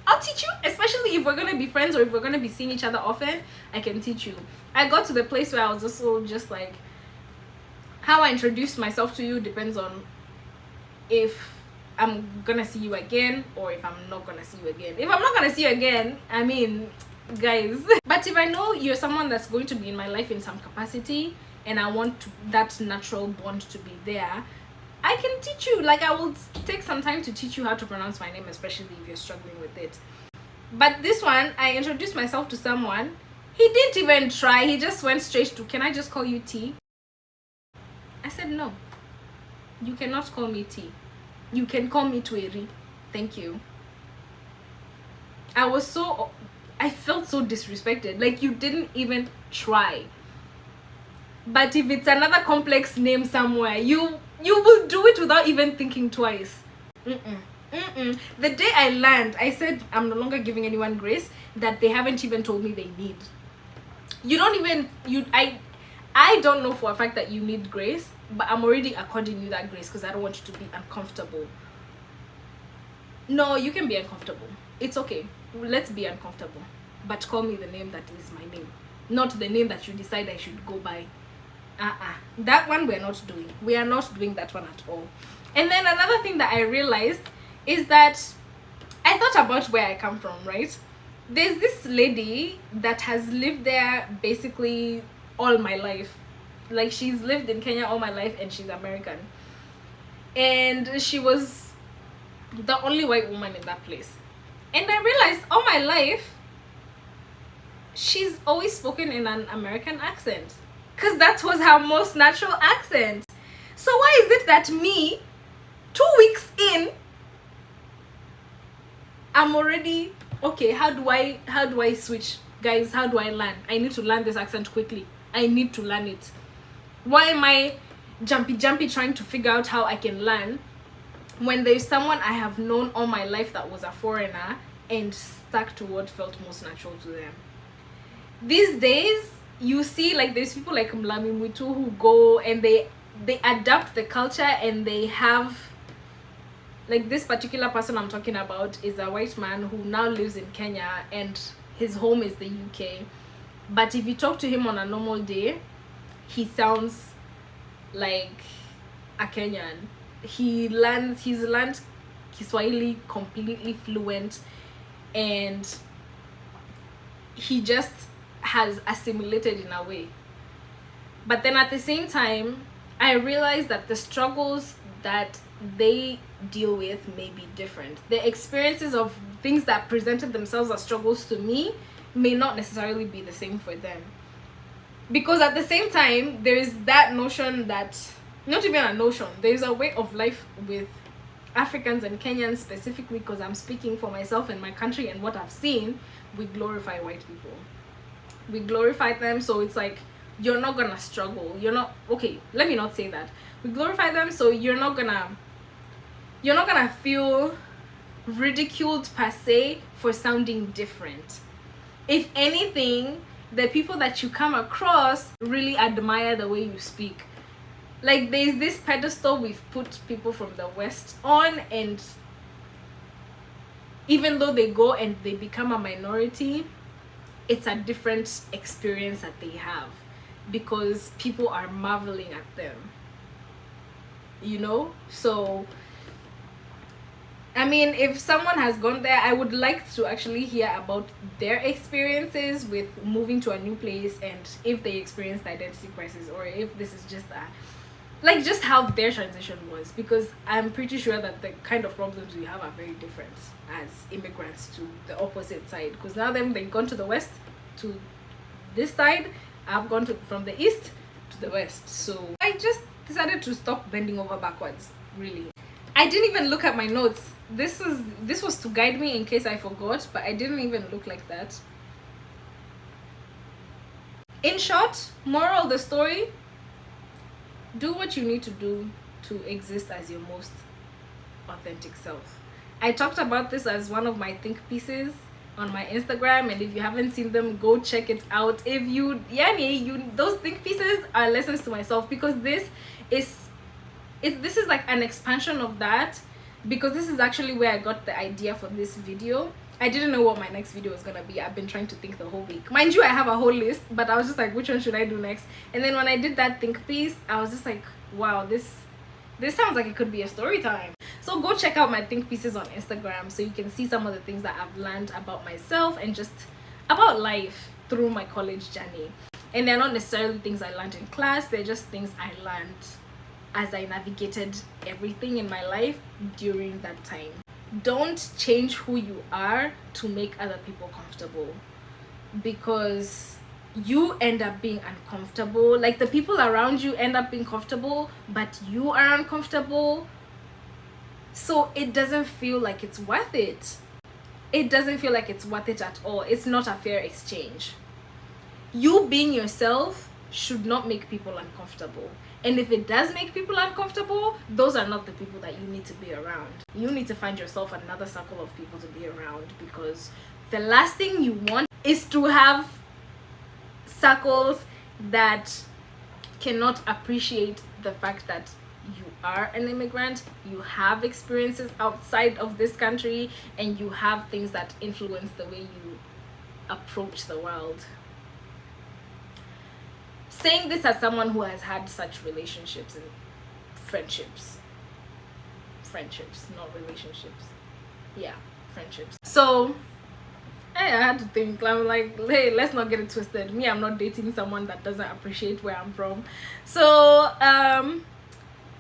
I'll teach you, especially if we're gonna be friends or if we're gonna be seeing each other often. I can teach you. I got to the place where I was just like, how I introduce myself to you depends on if I'm gonna see you again or if I'm not gonna see you again. If I'm not gonna see you again, I mean, guys. But if I know you're someone that's going to be in my life in some capacity and I want that natural bond to be there, I can teach you. Like, I will take some time to teach you how to pronounce my name, especially if you're struggling with it. But this one, I introduced myself to someone. He didn't even try. He just went straight to, can I just call you T? I said, no, you cannot call me T. You can call me Twiri. Thank you. I felt so disrespected. Like, you didn't even try. But if it's another complex name somewhere, you will do it without even thinking twice. The day I learned, I said I'm no longer giving anyone grace that they haven't even told me they need. You don't even, I don't know for a fact that you need grace, but I'm already according you that grace because I don't want you to be uncomfortable. No, you can be uncomfortable. It's okay. Let's be uncomfortable. But call me the name that is my name, not the name that you decide I should go by. That one we're not doing. We are not doing that one at all. And then another thing that I realized is that I thought about where I come from, right? There's this lady that has lived there basically all my life. Like, she's lived in Kenya all my life and she's American. And she was the only white woman in that place. And I realized all my life, she's always spoken in an American accent. Because that was her most natural accent. So why is it that me, 2 weeks in, I'm already, okay, how do I switch? Guys, how do I learn? I need to learn this accent quickly. I need to learn it. Why am I jumpy trying to figure out how I can learn when there's someone I have known all my life that was a foreigner and stuck to what felt most natural to them? These days, you see, like, there's people like Mlami Mwitu who go and they adapt the culture, and they have, like, this particular person I'm talking about is a white man who now lives in Kenya and his home is the UK. But if you talk to him on a normal day, he sounds like a Kenyan. He's learned Kiswahili completely fluent, and he just has assimilated in a way. But then at the same time, I realized that the struggles that they deal with may be different. The experiences of things that presented themselves as struggles to me may not necessarily be the same for them. Because at the same time, there is that notion that, not even a notion, there's a way of life with Africans and Kenyans specifically, because I'm speaking for myself and my country and what I've seen. We glorify white people. We glorify them. So it's like, you're not gonna struggle. You're not, okay, let me not say that. We glorify them, so you're not gonna feel ridiculed per se for sounding different. If anything, the people that you come across really admire the way you speak. Like, there's this pedestal we've put people from the West on, and even though they go and they become a minority, it's a different experience that they have because people are marveling at them, you know? So I mean, if someone has gone there, I would like to actually hear about their experiences with moving to a new place, and if they experienced identity crisis, or if this is just just how their transition was, because I'm pretty sure that the kind of problems we have are very different as immigrants to the opposite side, because now they've gone to the West, to this side. I've gone from the East to the West, so I just decided to stop bending over backwards, really. I didn't even look at my notes. This was to guide me in case I forgot, but I didn't even look like that. In short, moral of the story, do what you need to do to exist as your most authentic self. I talked about this as one of my think pieces on my Instagram, and if you haven't seen them, go check it out. If you those think pieces are lessons to myself, because this is like an expansion of that, because this is actually where I got the idea for this video. I didn't know what my next video was gonna be. I've been trying to think the whole week. Mind you, I have a whole list, but I was just like, which one should I do next? And then when I did that think piece, I was just like, wow, this sounds like it could be a story time. So go check out my think pieces on Instagram so you can see some of the things that I've learned about myself and just about life through my college journey. And they're not necessarily things I learned in class, they're just things I learned as I navigated everything in my life during that time. Don't change who you are to make other people comfortable, because you end up being uncomfortable. Like, the people around you end up being comfortable, but you are uncomfortable, so it doesn't feel like it's worth it. It doesn't feel like it's worth it at all. It's not a fair exchange. You being yourself should not make people uncomfortable, and if it does make people uncomfortable, those are not the people that you need to be around. You need to find yourself another circle of people to be around, because the last thing you want is to have circles that cannot appreciate the fact that you are an immigrant, you have experiences outside of this country, and you have things that influence the way you approach the world. Saying this as someone who has had such relationships and friendships, not relationships, yeah, friendships. So I had to think. I'm like, hey, let's not get it twisted. Me, I'm not dating someone that doesn't appreciate where I'm from. So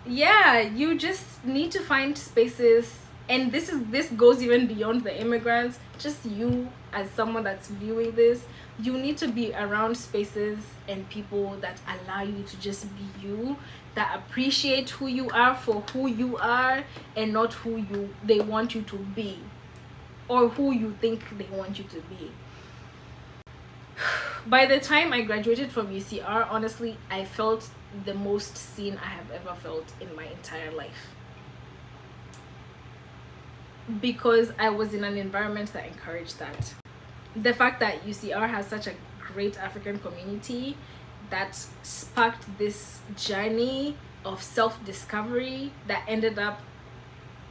yeah, you just need to find spaces, and this goes even beyond the immigrants. Just you as someone that's viewing this, you need to be around spaces and people that allow you to just be you, that appreciate who you are for who you are, and not who they want you to be, or who you think they want you to be. By the time I graduated from UCR, honestly, I felt the most seen I have ever felt in my entire life, because I was in an environment that encouraged that. The fact that UCR has such a great African community that sparked this journey of self-discovery that ended up,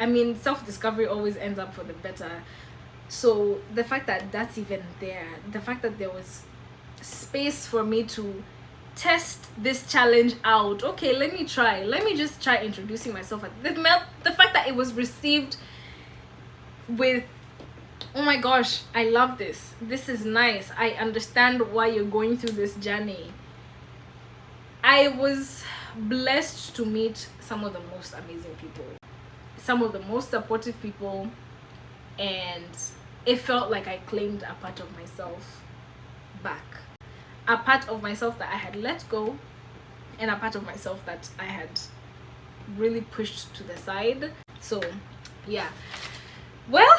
I mean, self-discovery always ends up for the better. So the fact that that's even there, the fact that there was space for me to test this challenge out. Okay, let me just try introducing myself. The fact that it was received with, oh my gosh, I love this, this is nice, I understand why you're going through this journey. I was blessed to meet some of the most amazing people, some of the most supportive people, and it felt like I claimed a part of myself back, a part of myself that I had let go, and a part of myself that I had really pushed to the side. So yeah, well,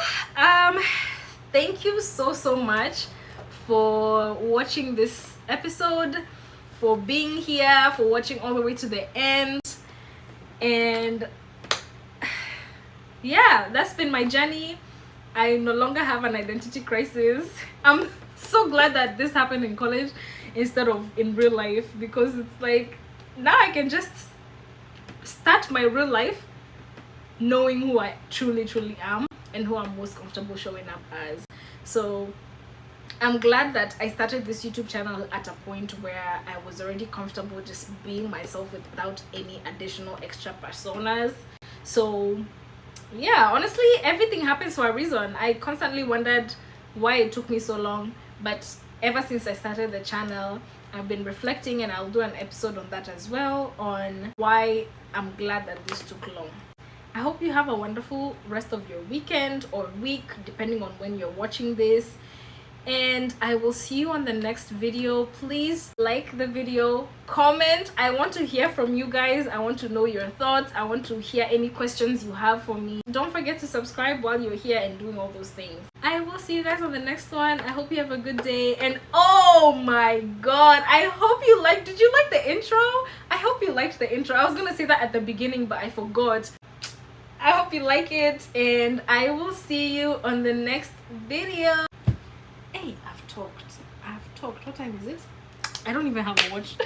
thank you so much for watching this episode, for being here, for watching all the way to the end. And yeah, that's been my journey. I no longer have an identity crisis. I'm so glad that this happened in college instead of in real life, because it's like now I can just start my real life knowing who I truly am and who I'm most comfortable showing up as. So I'm glad that I started this YouTube channel at a point where I was already comfortable just being myself without any additional extra personas. So yeah, honestly, everything happens for a reason. I constantly wondered why it took me so long, but ever since I started the channel, I've been reflecting, and I'll do an episode on that as well, on why I'm glad that this took long. I hope you have a wonderful rest of your weekend or week, depending on when you're watching this. And I will see you on the next video. Please like the video, comment. I want to hear from you guys. I want to know your thoughts. I want to hear any questions you have for me. Don't forget to subscribe while you're here and doing all those things. I will see you guys on the next one. I hope you have a good day. And oh my god, I hope you liked. Did you like the intro? I hope you liked the intro. I was gonna say that at the beginning, but I forgot. I hope you like it, and I will see you on the next video. Hey, I've talked. What time is it? I don't even have a watch.